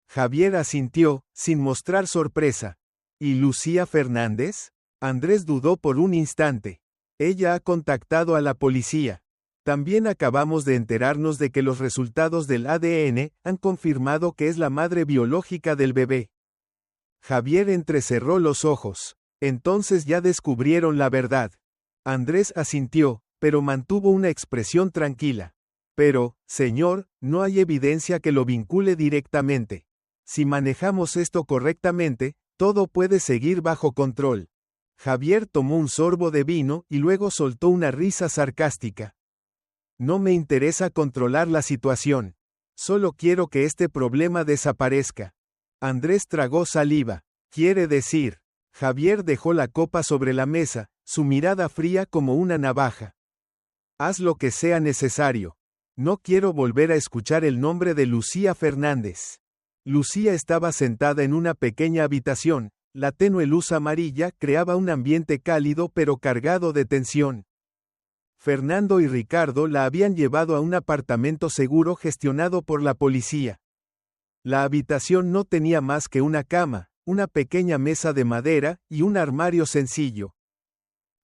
Javier asintió, sin mostrar sorpresa. ¿Y Lucía Fernández? Andrés dudó por un instante. Ella ha contactado a la policía. También acabamos de enterarnos de que los resultados del ADN han confirmado que es la madre biológica del bebé. Javier entrecerró los ojos. Entonces ya descubrieron la verdad. Andrés asintió, pero mantuvo una expresión tranquila. Pero, señor, no hay evidencia que lo vincule directamente. Si manejamos esto correctamente, todo puede seguir bajo control. Javier tomó un sorbo de vino y luego soltó una risa sarcástica. No me interesa controlar la situación. Solo quiero que este problema desaparezca. Andrés tragó saliva. Quiere decir. Javier dejó la copa sobre la mesa, su mirada fría como una navaja. Haz lo que sea necesario. No quiero volver a escuchar el nombre de Lucía Fernández. Lucía estaba sentada en una pequeña habitación. La tenue luz amarilla creaba un ambiente cálido pero cargado de tensión. Fernando y Ricardo la habían llevado a un apartamento seguro gestionado por la policía. La habitación no tenía más que una cama, una pequeña mesa de madera y un armario sencillo.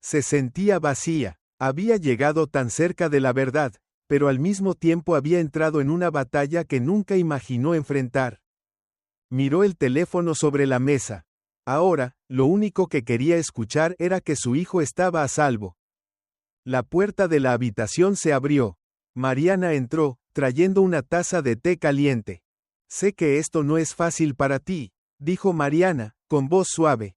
Se sentía vacía, había llegado tan cerca de la verdad, pero al mismo tiempo había entrado en una batalla que nunca imaginó enfrentar. Miró el teléfono sobre la mesa. Ahora, lo único que quería escuchar era que su hijo estaba a salvo. La puerta de la habitación se abrió. Mariana entró, trayendo una taza de té caliente. Sé que esto no es fácil para ti, dijo Mariana, con voz suave.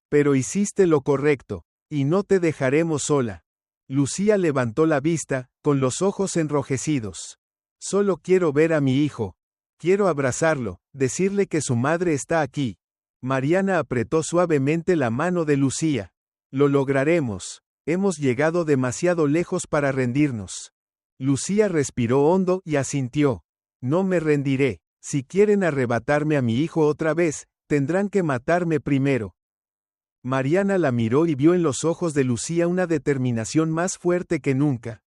Pero hiciste lo correcto, y no te dejaremos sola. Lucía levantó la vista, con los ojos enrojecidos. Solo quiero ver a mi hijo. Quiero abrazarlo, decirle que su madre está aquí. Mariana apretó suavemente la mano de Lucía. Lo lograremos. Hemos llegado demasiado lejos para rendirnos. Lucía respiró hondo y asintió. No me rendiré. Si quieren arrebatarme a mi hijo otra vez, tendrán que matarme primero. Mariana la miró y vio en los ojos de Lucía una determinación más fuerte que nunca.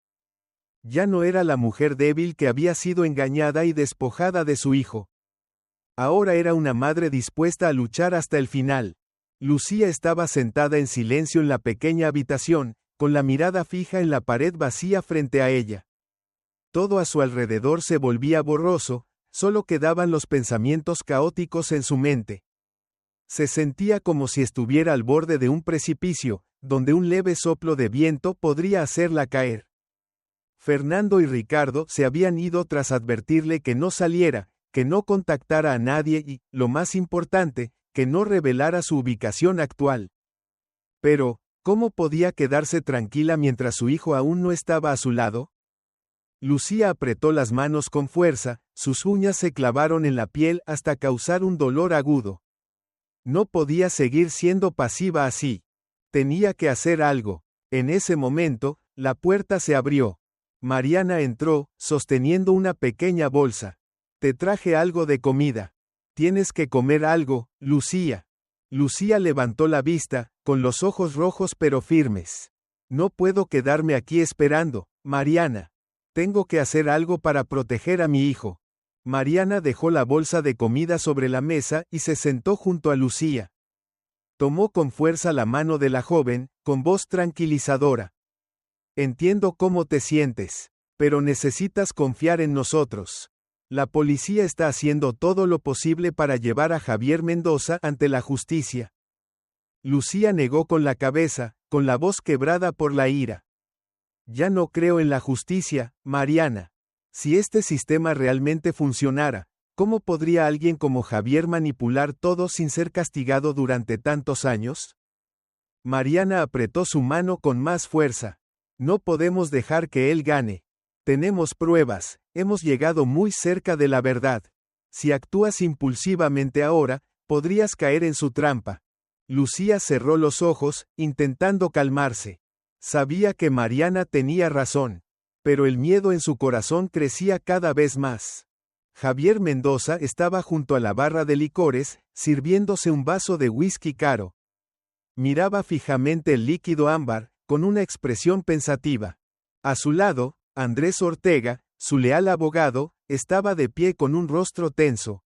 Ya no era la mujer débil que había sido engañada y despojada de su hijo. Ahora era una madre dispuesta a luchar hasta el final. Lucía estaba sentada en silencio en la pequeña habitación, con la mirada fija en la pared vacía frente a ella. Todo a su alrededor se volvía borroso, solo quedaban los pensamientos caóticos en su mente. Se sentía como si estuviera al borde de un precipicio, donde un leve soplo de viento podría hacerla caer. Fernando y Ricardo se habían ido tras advertirle que no saliera, que no contactara a nadie y, lo más importante, que no revelara su ubicación actual. Pero, ¿cómo podía quedarse tranquila mientras su hijo aún no estaba a su lado? Lucía apretó las manos con fuerza, sus uñas se clavaron en la piel hasta causar un dolor agudo. No podía seguir siendo pasiva así. Tenía que hacer algo. En ese momento, la puerta se abrió. Mariana entró, sosteniendo una pequeña bolsa. Te traje algo de comida. Tienes que comer algo, Lucía. Lucía levantó la vista, con los ojos rojos pero firmes. No puedo quedarme aquí esperando, Mariana. Tengo que hacer algo para proteger a mi hijo. Mariana dejó la bolsa de comida sobre la mesa y se sentó junto a Lucía. Tomó con fuerza la mano de la joven, con voz tranquilizadora. Entiendo cómo te sientes, pero necesitas confiar en nosotros. La policía está haciendo todo lo posible para llevar a Javier Mendoza ante la justicia. Lucía negó con la cabeza, con la voz quebrada por la ira. Ya no creo en la justicia, Mariana. Si este sistema realmente funcionara, ¿cómo podría alguien como Javier manipular todo sin ser castigado durante tantos años? Mariana apretó su mano con más fuerza. No podemos dejar que él gane. Tenemos pruebas, hemos llegado muy cerca de la verdad. Si actúas impulsivamente ahora, podrías caer en su trampa. Lucía cerró los ojos, intentando calmarse. Sabía que Mariana tenía razón. Pero el miedo en su corazón crecía cada vez más. Javier Mendoza estaba junto a la barra de licores, sirviéndose un vaso de whisky caro. Miraba fijamente el líquido ámbar, con una expresión pensativa. A su lado, Andrés Ortega, su leal abogado, estaba de pie con un rostro tenso.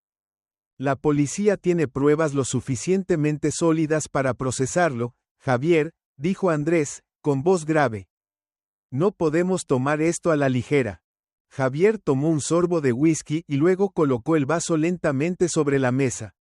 La policía tiene pruebas lo suficientemente sólidas para procesarlo, Javier, dijo Andrés, con voz grave. No podemos tomar esto a la ligera. Javier tomó un sorbo de whisky y luego colocó el vaso lentamente sobre la mesa.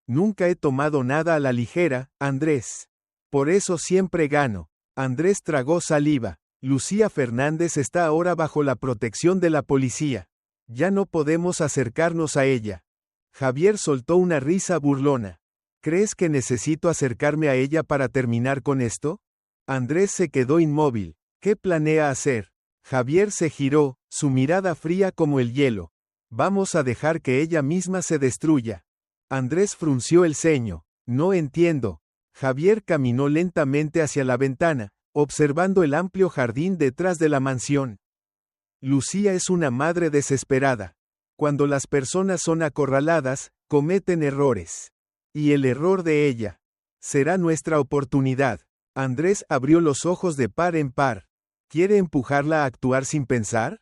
Nunca he tomado nada a la ligera, Andrés. Por eso siempre gano. Andrés tragó saliva. Lucía Fernández está ahora bajo la protección de la policía. Ya no podemos acercarnos a ella. Javier soltó una risa burlona. ¿Crees que necesito acercarme a ella para terminar con esto? Andrés se quedó inmóvil. ¿Qué planea hacer? Javier se giró, su mirada fría como el hielo. Vamos a dejar que ella misma se destruya. Andrés frunció el ceño. No entiendo. Javier caminó lentamente hacia la ventana, observando el amplio jardín detrás de la mansión. Lucía es una madre desesperada. Cuando las personas son acorraladas, cometen errores. Y el error de ella será nuestra oportunidad. Andrés abrió los ojos de par en par. ¿Quiere empujarla a actuar sin pensar?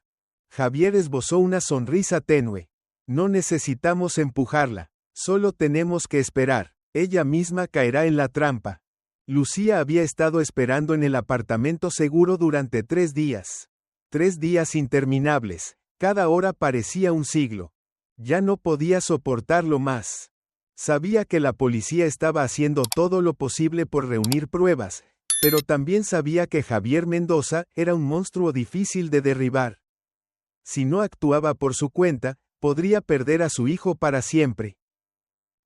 Javier esbozó una sonrisa tenue. No necesitamos empujarla. Solo tenemos que esperar. Ella misma caerá en la trampa. Lucía había estado esperando en el apartamento seguro durante 3 días. 3 días interminables. Cada hora parecía un siglo. Ya no podía soportarlo más. Sabía que la policía estaba haciendo todo lo posible por reunir pruebas, pero también sabía que Javier Mendoza era un monstruo difícil de derribar. Si no actuaba por su cuenta, podría perder a su hijo para siempre.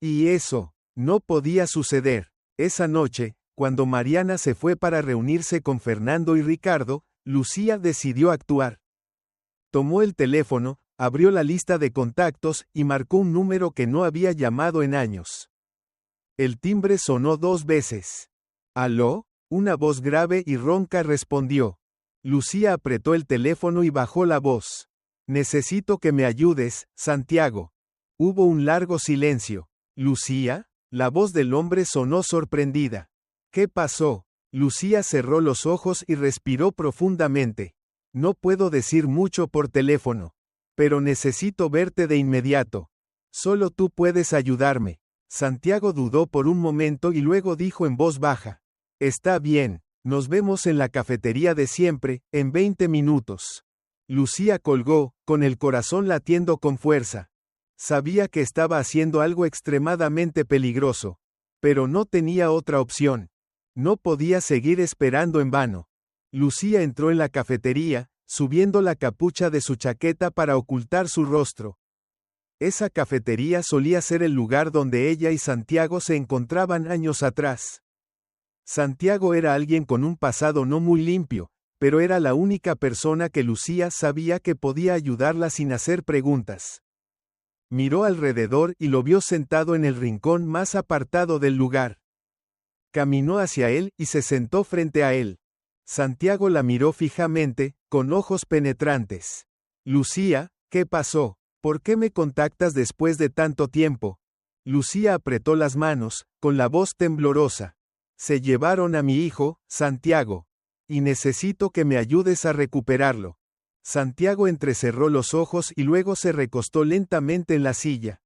Y eso no podía suceder. Esa noche, cuando Mariana se fue para reunirse con Fernando y Ricardo, Lucía decidió actuar. Tomó el teléfono, abrió la lista de contactos y marcó un número que no había llamado en años. El timbre sonó 2 veces. ¿Aló? Una voz grave y ronca respondió. Lucía apretó el teléfono y bajó la voz. Necesito que me ayudes, Santiago. Hubo un largo silencio. ¿Lucía? La voz del hombre sonó sorprendida. ¿Qué pasó? Lucía cerró los ojos y respiró profundamente. No puedo decir mucho por teléfono. Pero necesito verte de inmediato. Solo tú puedes ayudarme. Santiago dudó por un momento y luego dijo en voz baja. Está bien, nos vemos en la cafetería de siempre, en 20 minutos. Lucía colgó, con el corazón latiendo con fuerza. Sabía que estaba haciendo algo extremadamente peligroso. Pero no tenía otra opción. No podía seguir esperando en vano. Lucía entró en la cafetería, subiendo la capucha de su chaqueta para ocultar su rostro. Esa cafetería solía ser el lugar donde ella y Santiago se encontraban años atrás. Santiago era alguien con un pasado no muy limpio, pero era la única persona que Lucía sabía que podía ayudarla sin hacer preguntas. Miró alrededor y lo vio sentado en el rincón más apartado del lugar. Caminó hacia él y se sentó frente a él. Santiago la miró fijamente, con ojos penetrantes. Lucía, ¿qué pasó? ¿Por qué me contactas después de tanto tiempo? Lucía apretó las manos, con la voz temblorosa. Se llevaron a mi hijo, Santiago. Y necesito que me ayudes a recuperarlo. Santiago entrecerró los ojos y luego se recostó lentamente en la silla.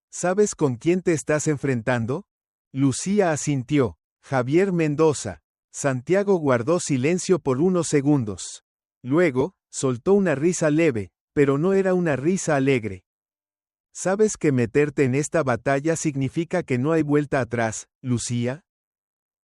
¿Sabes con quién te estás enfrentando? Lucía asintió. Javier Mendoza. Santiago guardó silencio por unos segundos. Luego, soltó una risa leve, pero no era una risa alegre. ¿Sabes que meterte en esta batalla significa que no hay vuelta atrás, Lucía?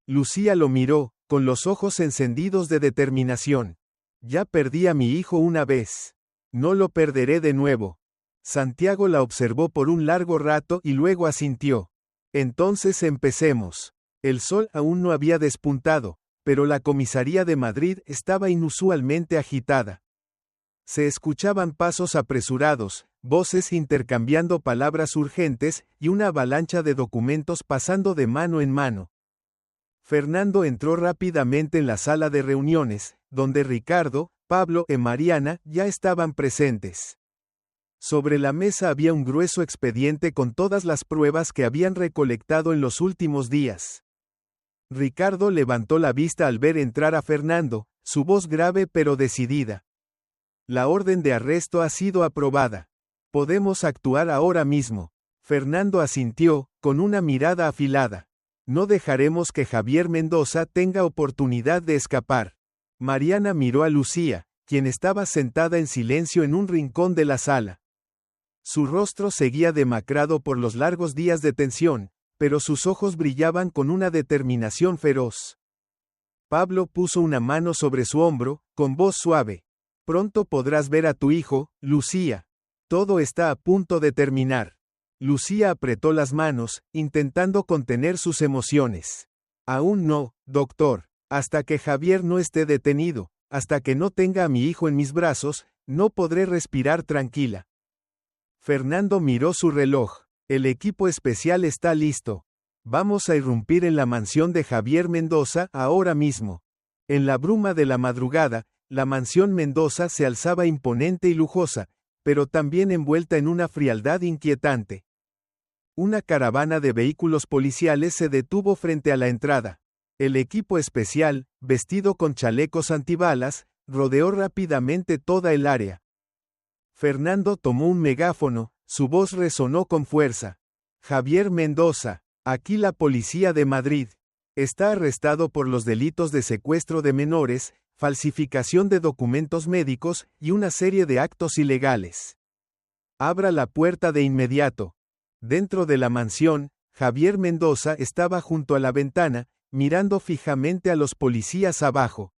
Lucía lo miró, con los ojos encendidos de determinación. Ya perdí a mi hijo una vez. No lo perderé de nuevo. Santiago la observó por un largo rato y luego asintió. Entonces empecemos. El sol aún no había despuntado, pero la comisaría de Madrid estaba inusualmente agitada. Se escuchaban pasos apresurados, voces intercambiando palabras urgentes y una avalancha de documentos pasando de mano en mano. Fernando entró rápidamente en la sala de reuniones, donde Ricardo, Pablo y Mariana ya estaban presentes. Sobre la mesa había un grueso expediente con todas las pruebas que habían recolectado en los últimos días. Ricardo levantó la vista al ver entrar a Fernando, su voz grave pero decidida. La orden de arresto ha sido aprobada. Podemos actuar ahora mismo. Fernando asintió, con una mirada afilada. No dejaremos que Javier Mendoza tenga oportunidad de escapar. Mariana miró a Lucía, quien estaba sentada en silencio en un rincón de la sala. Su rostro seguía demacrado por los largos días de tensión, pero sus ojos brillaban con una determinación feroz. Pablo puso una mano sobre su hombro, con voz suave. Pronto podrás ver a tu hijo, Lucía. Todo está a punto de terminar. Lucía apretó las manos, intentando contener sus emociones. Aún no, doctor. Hasta que Javier no esté detenido, hasta que no tenga a mi hijo en mis brazos, no podré respirar tranquila. Fernando miró su reloj. El equipo especial está listo. Vamos a irrumpir en la mansión de Javier Mendoza ahora mismo. En la bruma de la madrugada, la mansión Mendoza se alzaba imponente y lujosa, pero también envuelta en una frialdad inquietante. Una caravana de vehículos policiales se detuvo frente a la entrada. El equipo especial, vestido con chalecos antibalas, rodeó rápidamente toda el área. Fernando tomó un megáfono, su voz resonó con fuerza. Javier Mendoza, aquí la policía de Madrid. Está arrestado por los delitos de secuestro de menores, falsificación de documentos médicos y una serie de actos ilegales. Abra la puerta de inmediato. Dentro de la mansión, Javier Mendoza estaba junto a la ventana, mirando fijamente a los policías abajo.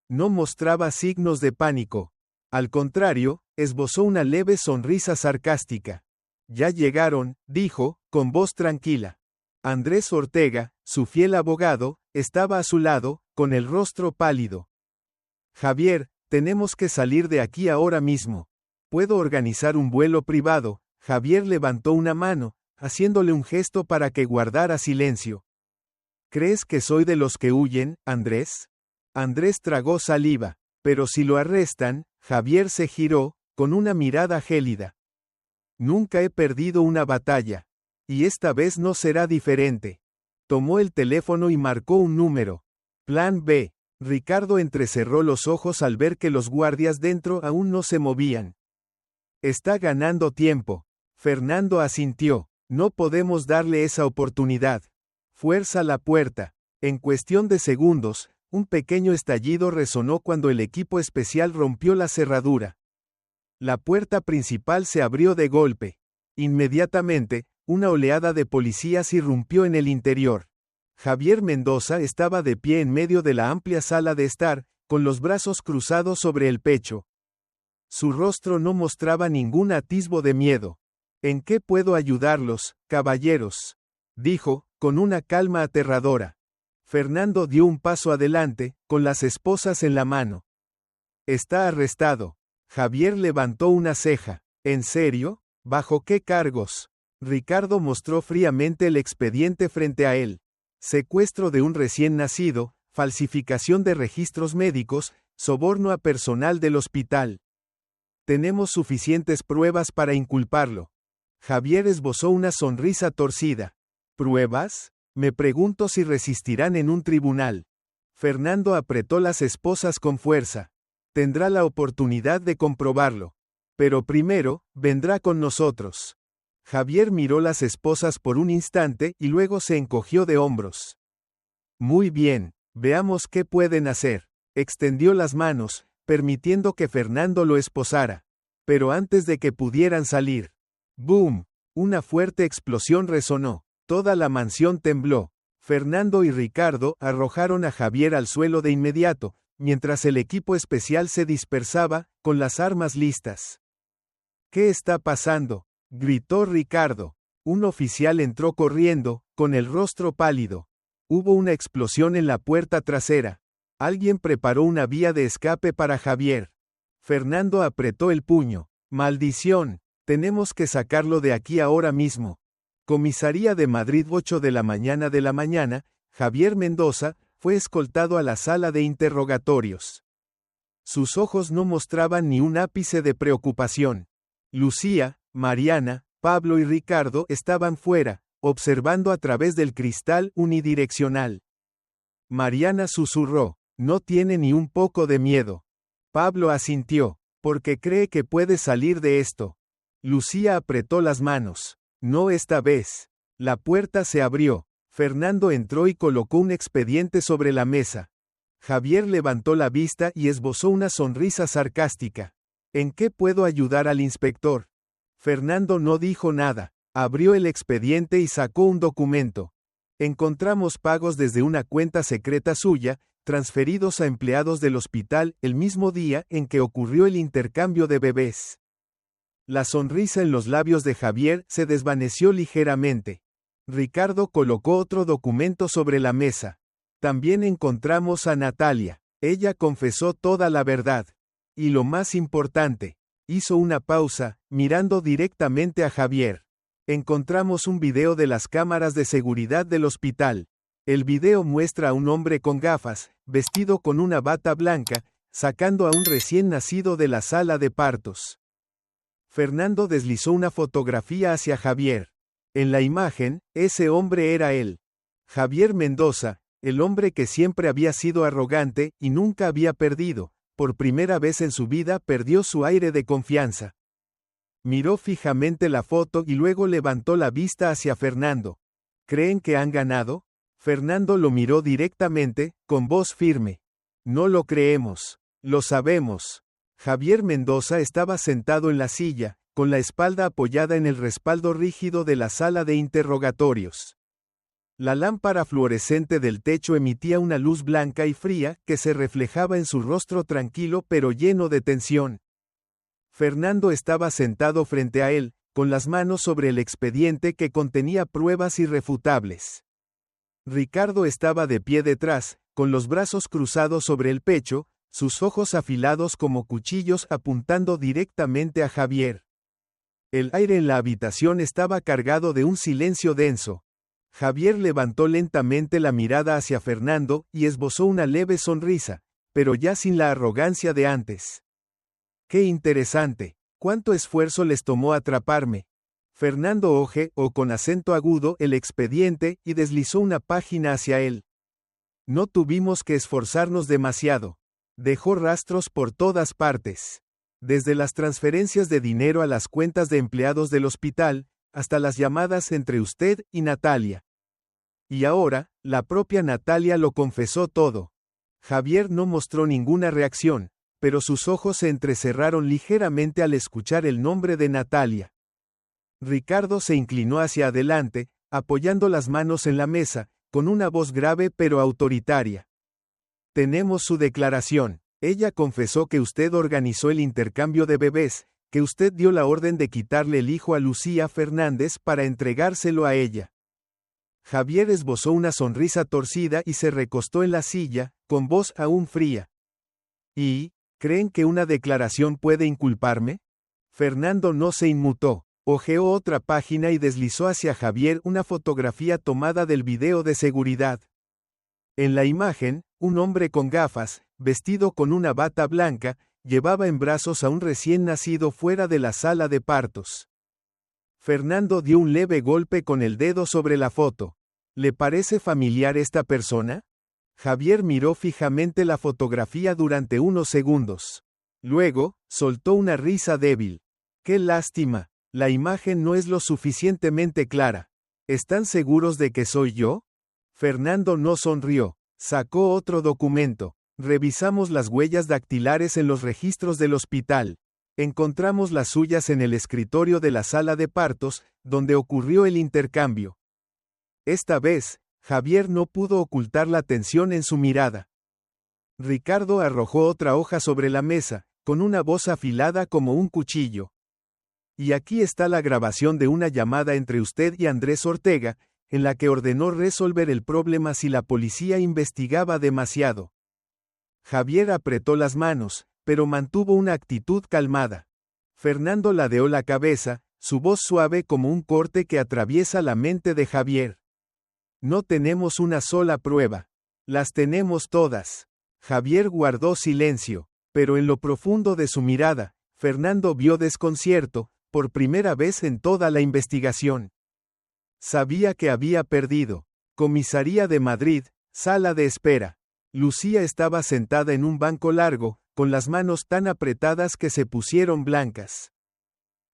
No mostraba signos de pánico. Al contrario, esbozó una leve sonrisa sarcástica. Ya llegaron, dijo, con voz tranquila. Andrés Ortega, su fiel abogado, estaba a su lado, con el rostro pálido. Javier, tenemos que salir de aquí ahora mismo. ¿Puedo organizar un vuelo privado? Javier levantó una mano, haciéndole un gesto para que guardara silencio. ¿Crees que soy de los que huyen, Andrés? Andrés tragó saliva, pero si lo arrestan, Javier se giró, con una mirada gélida. Nunca he perdido una batalla. Y esta vez no será diferente. Tomó el teléfono y marcó un número. Plan B. Ricardo entrecerró los ojos al ver que los guardias dentro aún no se movían. Está ganando tiempo. Fernando asintió. No podemos darle esa oportunidad. Fuerza la puerta. En cuestión de segundos, un pequeño estallido resonó cuando el equipo especial rompió la cerradura. La puerta principal se abrió de golpe. Inmediatamente, una oleada de policías irrumpió en el interior. Javier Mendoza estaba de pie en medio de la amplia sala de estar, con los brazos cruzados sobre el pecho. Su rostro no mostraba ningún atisbo de miedo. ¿En qué puedo ayudarlos, caballeros?, dijo, con una calma aterradora. Fernando dio un paso adelante, con las esposas en la mano. Está arrestado. Javier levantó una ceja. ¿En serio? ¿Bajo qué cargos? Ricardo mostró fríamente el expediente frente a él. Secuestro de un recién nacido, falsificación de registros médicos, soborno a personal del hospital. Tenemos suficientes pruebas para inculparlo. Javier esbozó una sonrisa torcida. ¿Pruebas? Me pregunto si resistirán en un tribunal. Fernando apretó las esposas con fuerza. Tendrá la oportunidad de comprobarlo. Pero primero, vendrá con nosotros. Javier miró las esposas por un instante y luego se encogió de hombros. Muy bien, veamos qué pueden hacer. Extendió las manos, permitiendo que Fernando lo esposara. Pero antes de que pudieran salir. ¡Boom! Una fuerte explosión resonó. Toda la mansión tembló. Fernando y Ricardo arrojaron a Javier al suelo de inmediato, mientras el equipo especial se dispersaba, con las armas listas. ¿Qué está pasando?, gritó Ricardo. Un oficial entró corriendo, con el rostro pálido. Hubo una explosión en la puerta trasera. Alguien preparó una vía de escape para Javier. Fernando apretó el puño. ¡Maldición! Tenemos que sacarlo de aquí ahora mismo. Comisaría de Madrid, 8 de la mañana, Javier Mendoza fue escoltado a la sala de interrogatorios. Sus ojos no mostraban ni un ápice de preocupación. Lucía, Mariana, Pablo y Ricardo estaban fuera, observando a través del cristal unidireccional. Mariana susurró, no tiene ni un poco de miedo. Pablo asintió, porque cree que puede salir de esto. Lucía apretó las manos. No esta vez. La puerta se abrió. Fernando entró y colocó un expediente sobre la mesa. Javier levantó la vista y esbozó una sonrisa sarcástica. ¿En qué puedo ayudar al inspector? Fernando no dijo nada. Abrió el expediente y sacó un documento. Encontramos pagos desde una cuenta secreta suya, transferidos a empleados del hospital el mismo día en que ocurrió el intercambio de bebés. La sonrisa en los labios de Javier se desvaneció ligeramente. Ricardo colocó otro documento sobre la mesa. También encontramos a Natalia. Ella confesó toda la verdad. Y lo más importante, hizo una pausa, mirando directamente a Javier. Encontramos un video de las cámaras de seguridad del hospital. El video muestra a un hombre con gafas, vestido con una bata blanca, sacando a un recién nacido de la sala de partos. Fernando deslizó una fotografía hacia Javier. En la imagen, ese hombre era él. Javier Mendoza, el hombre que siempre había sido arrogante y nunca había perdido. Por primera vez en su vida perdió su aire de confianza. Miró fijamente la foto y luego levantó la vista hacia Fernando. ¿Creen que han ganado? Fernando lo miró directamente, con voz firme. No lo creemos. Lo sabemos. Javier Mendoza estaba sentado en la silla, con la espalda apoyada en el respaldo rígido de la sala de interrogatorios. La lámpara fluorescente del techo emitía una luz blanca y fría que se reflejaba en su rostro tranquilo pero lleno de tensión. Fernando estaba sentado frente a él, con las manos sobre el expediente que contenía pruebas irrefutables. Ricardo estaba de pie detrás, con los brazos cruzados sobre el pecho, sus ojos afilados como cuchillos apuntando directamente a Javier. El aire en la habitación estaba cargado de un silencio denso. Javier levantó lentamente la mirada hacia Fernando y esbozó una leve sonrisa, pero ya sin la arrogancia de antes. ¡Qué interesante! ¿Cuánto esfuerzo les tomó atraparme? Fernando hojeó con acento agudo el expediente y deslizó una página hacia él. No tuvimos que esforzarnos demasiado. Dejó rastros por todas partes. Desde las transferencias de dinero a las cuentas de empleados del hospital, hasta las llamadas entre usted y Natalia. Y ahora, la propia Natalia lo confesó todo. Javier no mostró ninguna reacción, pero sus ojos se entrecerraron ligeramente al escuchar el nombre de Natalia. Ricardo se inclinó hacia adelante, apoyando las manos en la mesa, con una voz grave pero autoritaria. Tenemos su declaración. Ella confesó que usted organizó el intercambio de bebés, que usted dio la orden de quitarle el hijo a Lucía Fernández para entregárselo a ella. Javier esbozó una sonrisa torcida y se recostó en la silla, con voz aún fría. ¿Y creen que una declaración puede inculparme? Fernando no se inmutó. Hojeó otra página y deslizó hacia Javier una fotografía tomada del video de seguridad. En la imagen, un hombre con gafas, vestido con una bata blanca, llevaba en brazos a un recién nacido fuera de la sala de partos. Fernando dio un leve golpe con el dedo sobre la foto. ¿Le parece familiar esta persona? Javier miró fijamente la fotografía durante unos segundos. Luego, soltó una risa débil. ¡Qué lástima! La imagen no es lo suficientemente clara. ¿Están seguros de que soy yo? Fernando no sonrió. Sacó otro documento. Revisamos las huellas dactilares en los registros del hospital. Encontramos las suyas en el escritorio de la sala de partos, donde ocurrió el intercambio. Esta vez, Javier no pudo ocultar la tensión en su mirada. Ricardo arrojó otra hoja sobre la mesa, con una voz afilada como un cuchillo. Y aquí está la grabación de una llamada entre usted y Andrés Ortega, en la que ordenó resolver el problema si la policía investigaba demasiado. Javier apretó las manos, pero mantuvo una actitud calmada. Fernando ladeó la cabeza, su voz suave como un corte que atraviesa la mente de Javier. No tenemos una sola prueba. Las tenemos todas. Javier guardó silencio, pero en lo profundo de su mirada, Fernando vio desconcierto, por primera vez en toda la investigación. Sabía que había perdido. Comisaría de Madrid, sala de espera. Lucía estaba sentada en un banco largo, con las manos tan apretadas que se pusieron blancas.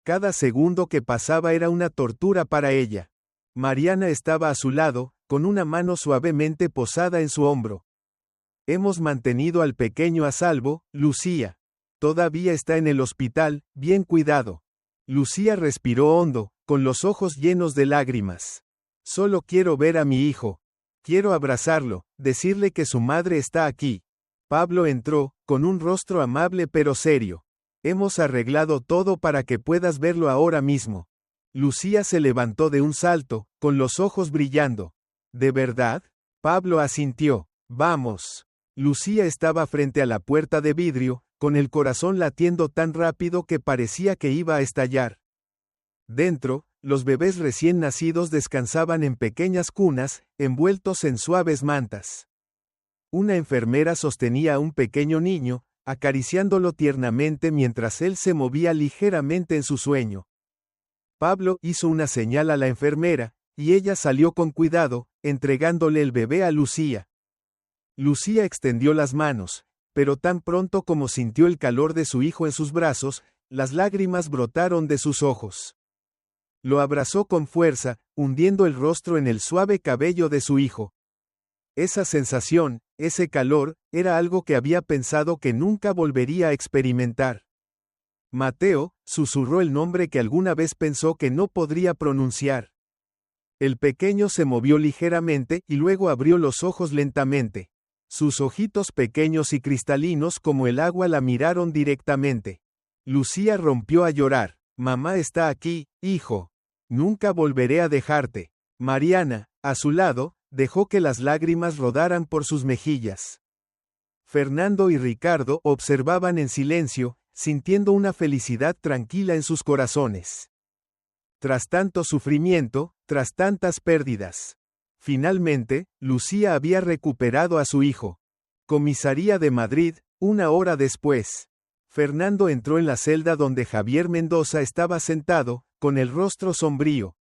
Cada segundo que pasaba era una tortura para ella. Mariana estaba a su lado, con una mano suavemente posada en su hombro. Hemos mantenido al pequeño a salvo, Lucía. Todavía está en el hospital, bien cuidado. Lucía respiró hondo, con los ojos llenos de lágrimas. Solo quiero ver a mi hijo. Quiero abrazarlo, decirle que su madre está aquí. Pablo entró, con un rostro amable pero serio. Hemos arreglado todo para que puedas verlo ahora mismo. Lucía se levantó de un salto, con los ojos brillando. ¿De verdad? Pablo asintió. Vamos. Lucía estaba frente a la puerta de vidrio, con el corazón latiendo tan rápido que parecía que iba a estallar. Dentro, los bebés recién nacidos descansaban en pequeñas cunas, envueltos en suaves mantas. Una enfermera sostenía a un pequeño niño, acariciándolo tiernamente mientras él se movía ligeramente en su sueño. Pablo hizo una señal a la enfermera, y ella salió con cuidado, entregándole el bebé a Lucía. Lucía extendió las manos, pero tan pronto como sintió el calor de su hijo en sus brazos, las lágrimas brotaron de sus ojos. Lo abrazó con fuerza, hundiendo el rostro en el suave cabello de su hijo. Esa sensación, ese calor, era algo que había pensado que nunca volvería a experimentar. Mateo, susurró el nombre que alguna vez pensó que no podría pronunciar. El pequeño se movió ligeramente y luego abrió los ojos lentamente. Sus ojitos pequeños y cristalinos como el agua la miraron directamente. Lucía rompió a llorar. Mamá está aquí, hijo. Nunca volveré a dejarte. Mariana, a su lado, dejó que las lágrimas rodaran por sus mejillas. Fernando y Ricardo observaban en silencio, sintiendo una felicidad tranquila en sus corazones. Tras tanto sufrimiento, tras tantas pérdidas. Finalmente, Lucía había recuperado a su hijo. Comisaría de Madrid, 1 hora después. Fernando entró en la celda donde Javier Mendoza estaba sentado, con el rostro sombrío.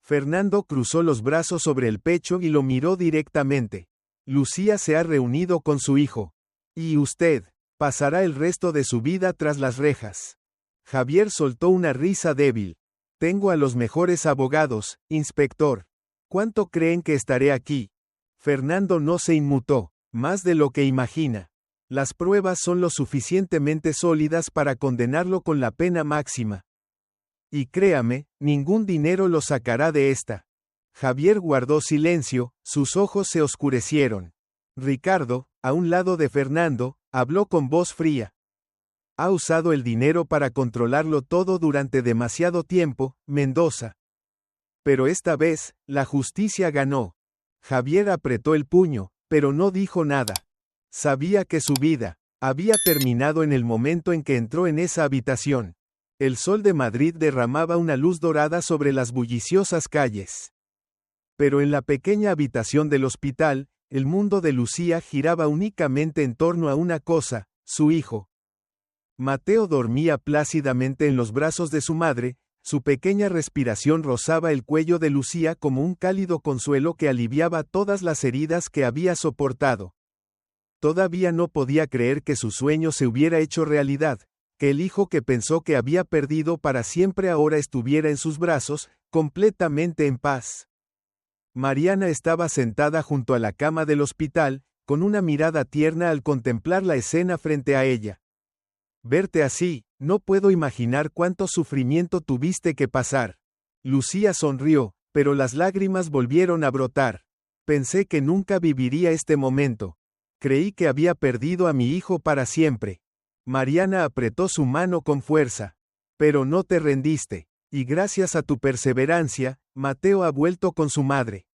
Fernando cruzó los brazos sobre el pecho y lo miró directamente. Lucía se ha reunido con su hijo. Y usted, pasará el resto de su vida tras las rejas. Javier soltó una risa débil. Tengo a los mejores abogados, inspector. ¿Cuánto creen que estaré aquí? Fernando no se inmutó, más de lo que imagina. Las pruebas son lo suficientemente sólidas para condenarlo con la pena máxima. Y créame, ningún dinero lo sacará de esta. Javier guardó silencio, sus ojos se oscurecieron. Ricardo, a un lado de Fernando, habló con voz fría. Ha usado el dinero para controlarlo todo durante demasiado tiempo, Mendoza. Pero esta vez, la justicia ganó. Javier apretó el puño, pero no dijo nada. Sabía que su vida había terminado en el momento en que entró en esa habitación. El sol de Madrid derramaba una luz dorada sobre las bulliciosas calles. Pero en la pequeña habitación del hospital, el mundo de Lucía giraba únicamente en torno a una cosa, su hijo. Mateo dormía plácidamente en los brazos de su madre, su pequeña respiración rozaba el cuello de Lucía como un cálido consuelo que aliviaba todas las heridas que había soportado. Todavía no podía creer que su sueño se hubiera hecho realidad, que el hijo que pensó que había perdido para siempre ahora estuviera en sus brazos, completamente en paz. Mariana estaba sentada junto a la cama del hospital, con una mirada tierna al contemplar la escena frente a ella. Verte así, no puedo imaginar cuánto sufrimiento tuviste que pasar. Lucía sonrió, pero las lágrimas volvieron a brotar. Pensé que nunca viviría este momento. Creí que había perdido a mi hijo para siempre. Mariana apretó su mano con fuerza. Pero no te rendiste, y gracias a tu perseverancia, Mateo ha vuelto con su madre.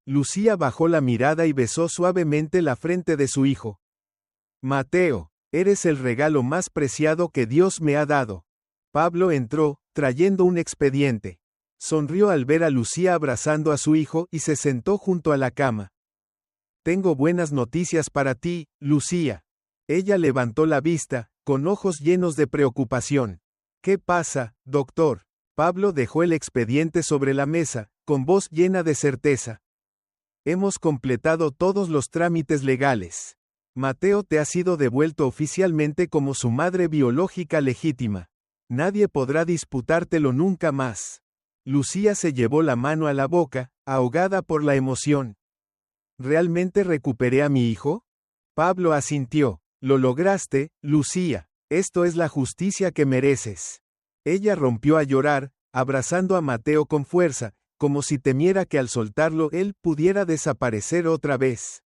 Lucía bajó la mirada y besó suavemente la frente de su hijo. Mateo, eres el regalo más preciado que Dios me ha dado. Pablo entró, trayendo un expediente. Sonrió al ver a Lucía abrazando a su hijo y se sentó junto a la cama. Tengo buenas noticias para ti, Lucía. Ella levantó la vista, con ojos llenos de preocupación. ¿Qué pasa, doctor? Pablo dejó el expediente sobre la mesa, con voz llena de certeza. Hemos completado todos los trámites legales. Mateo te ha sido devuelto oficialmente como su madre biológica legítima. Nadie podrá disputártelo nunca más. Lucía se llevó la mano a la boca, ahogada por la emoción. ¿Realmente recuperé a mi hijo? Pablo asintió. Lo lograste, Lucía. Esto es la justicia que mereces. Ella rompió a llorar, abrazando a Mateo con fuerza, como si temiera que al soltarlo él pudiera desaparecer otra vez.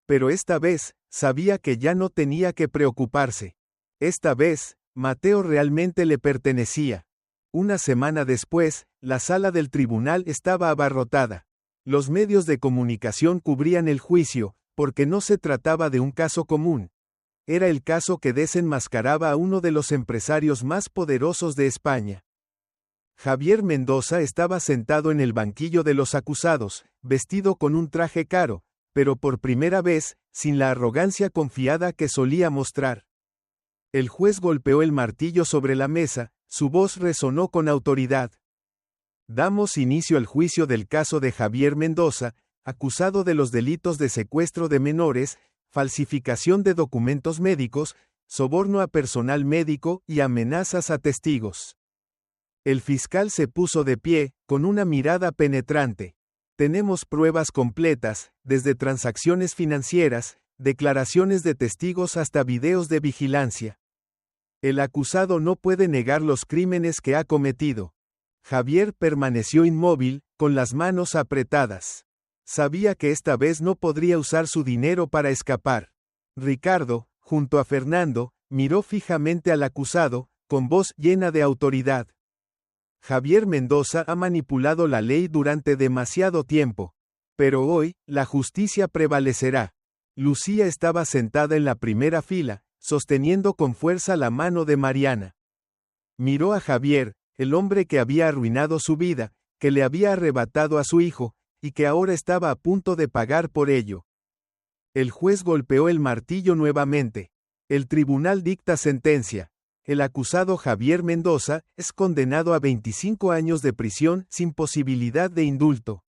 Pero esta vez, sabía que ya no tenía que preocuparse. Esta vez, Mateo realmente le pertenecía. Una semana después, la sala del tribunal estaba abarrotada. Los medios de comunicación cubrían el juicio, porque no se trataba de un caso común. Era el caso que desenmascaraba a uno de los empresarios más poderosos de España. Javier Mendoza estaba sentado en el banquillo de los acusados, vestido con un traje caro, pero por primera vez, sin la arrogancia confiada que solía mostrar. El juez golpeó el martillo sobre la mesa, su voz resonó con autoridad. Damos inicio al juicio del caso de Javier Mendoza, acusado de los delitos de secuestro de menores, falsificación de documentos médicos, soborno a personal médico y amenazas a testigos. El fiscal se puso de pie, con una mirada penetrante. Tenemos pruebas completas, desde transacciones financieras, declaraciones de testigos hasta videos de vigilancia. El acusado no puede negar los crímenes que ha cometido. Javier permaneció inmóvil, con las manos apretadas. Sabía que esta vez no podría usar su dinero para escapar. Ricardo, junto a Fernando, miró fijamente al acusado, con voz llena de autoridad. Javier Mendoza ha manipulado la ley durante demasiado tiempo. Pero hoy, la justicia prevalecerá. Lucía estaba sentada en la primera fila, sosteniendo con fuerza la mano de Mariana. Miró a Javier, el hombre que había arruinado su vida, que le había arrebatado a su hijo, y que ahora estaba a punto de pagar por ello. El juez golpeó el martillo nuevamente. El tribunal dicta sentencia. El acusado Javier Mendoza es condenado a 25 años de prisión sin posibilidad de indulto.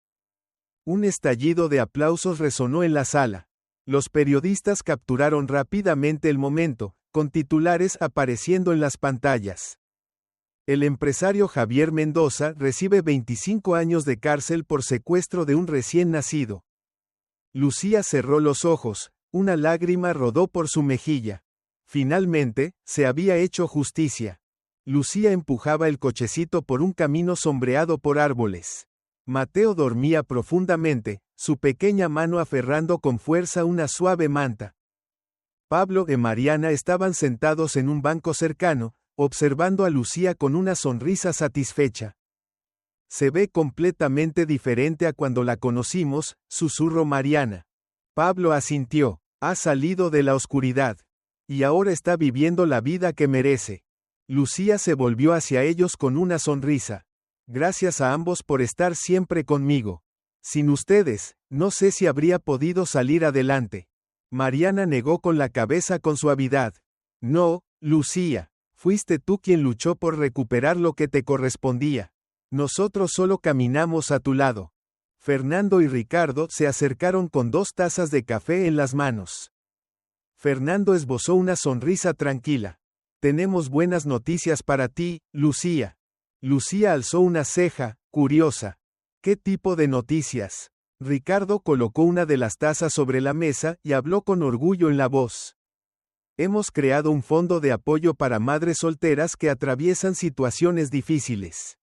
Un estallido de aplausos resonó en la sala. Los periodistas capturaron rápidamente el momento, con titulares apareciendo en las pantallas. El empresario Javier Mendoza recibe 25 años de cárcel por secuestro de un recién nacido. Lucía cerró los ojos, una lágrima rodó por su mejilla. Finalmente, se había hecho justicia. Lucía empujaba el cochecito por un camino sombreado por árboles. Mateo dormía profundamente, su pequeña mano aferrando con fuerza una suave manta. Pablo y Mariana estaban sentados en un banco cercano, observando a Lucía con una sonrisa satisfecha. Se ve completamente diferente a cuando la conocimos, susurró Mariana. Pablo asintió. Ha salido de la oscuridad. Y ahora está viviendo la vida que merece. Lucía se volvió hacia ellos con una sonrisa. Gracias a ambos por estar siempre conmigo. Sin ustedes, no sé si habría podido salir adelante. Mariana negó con la cabeza con suavidad. No, Lucía, fuiste tú quien luchó por recuperar lo que te correspondía. Nosotros solo caminamos a tu lado. Fernando y Ricardo se acercaron con 2 tazas de café en las manos. Fernando esbozó una sonrisa tranquila. Tenemos buenas noticias para ti, Lucía. Lucía alzó una ceja, curiosa. ¿Qué tipo de noticias? Ricardo colocó una de las tazas sobre la mesa y habló con orgullo en la voz. Hemos creado un fondo de apoyo para madres solteras que atraviesan situaciones difíciles.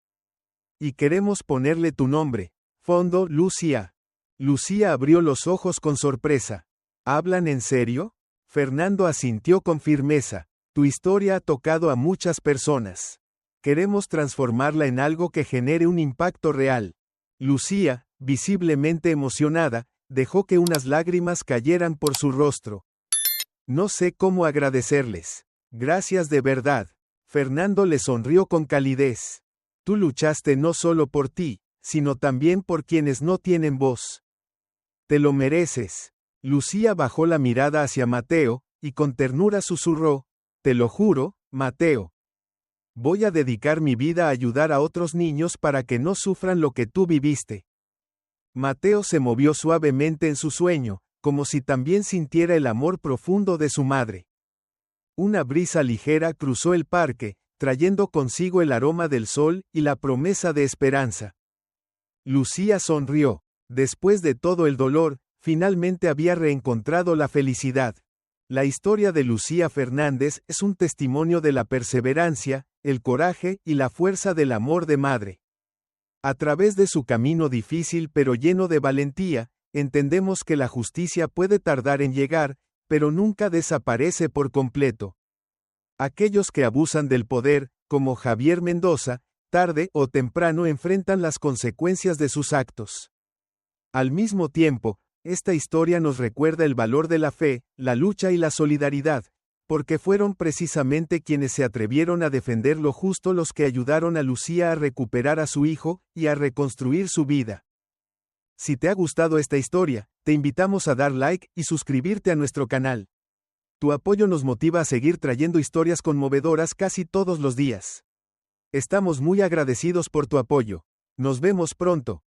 Y queremos ponerle tu nombre, Fondo Lucía. Lucía abrió los ojos con sorpresa. ¿Hablan en serio? Fernando asintió con firmeza. Tu historia ha tocado a muchas personas. Queremos transformarla en algo que genere un impacto real. Lucía, visiblemente emocionada, dejó que unas lágrimas cayeran por su rostro. No sé cómo agradecerles. Gracias de verdad. Fernando le sonrió con calidez. Tú luchaste no solo por ti, sino también por quienes no tienen voz. Te lo mereces. Lucía bajó la mirada hacia Mateo, y con ternura susurró, te lo juro, Mateo. Voy a dedicar mi vida a ayudar a otros niños para que no sufran lo que tú viviste. Mateo se movió suavemente en su sueño, como si también sintiera el amor profundo de su madre. Una brisa ligera cruzó el parque, trayendo consigo el aroma del sol y la promesa de esperanza. Lucía sonrió. Después de todo el dolor, finalmente había reencontrado la felicidad. La historia de Lucía Fernández es un testimonio de la perseverancia, el coraje y la fuerza del amor de madre. A través de su camino difícil pero lleno de valentía, entendemos que la justicia puede tardar en llegar, pero nunca desaparece por completo. Aquellos que abusan del poder, como Javier Mendoza, tarde o temprano enfrentan las consecuencias de sus actos. Al mismo tiempo, esta historia nos recuerda el valor de la fe, la lucha y la solidaridad, porque fueron precisamente quienes se atrevieron a defender lo justo los que ayudaron a Lucía a recuperar a su hijo y a reconstruir su vida. Si te ha gustado esta historia, te invitamos a dar like y suscribirte a nuestro canal. Tu apoyo nos motiva a seguir trayendo historias conmovedoras casi todos los días. Estamos muy agradecidos por tu apoyo. Nos vemos pronto.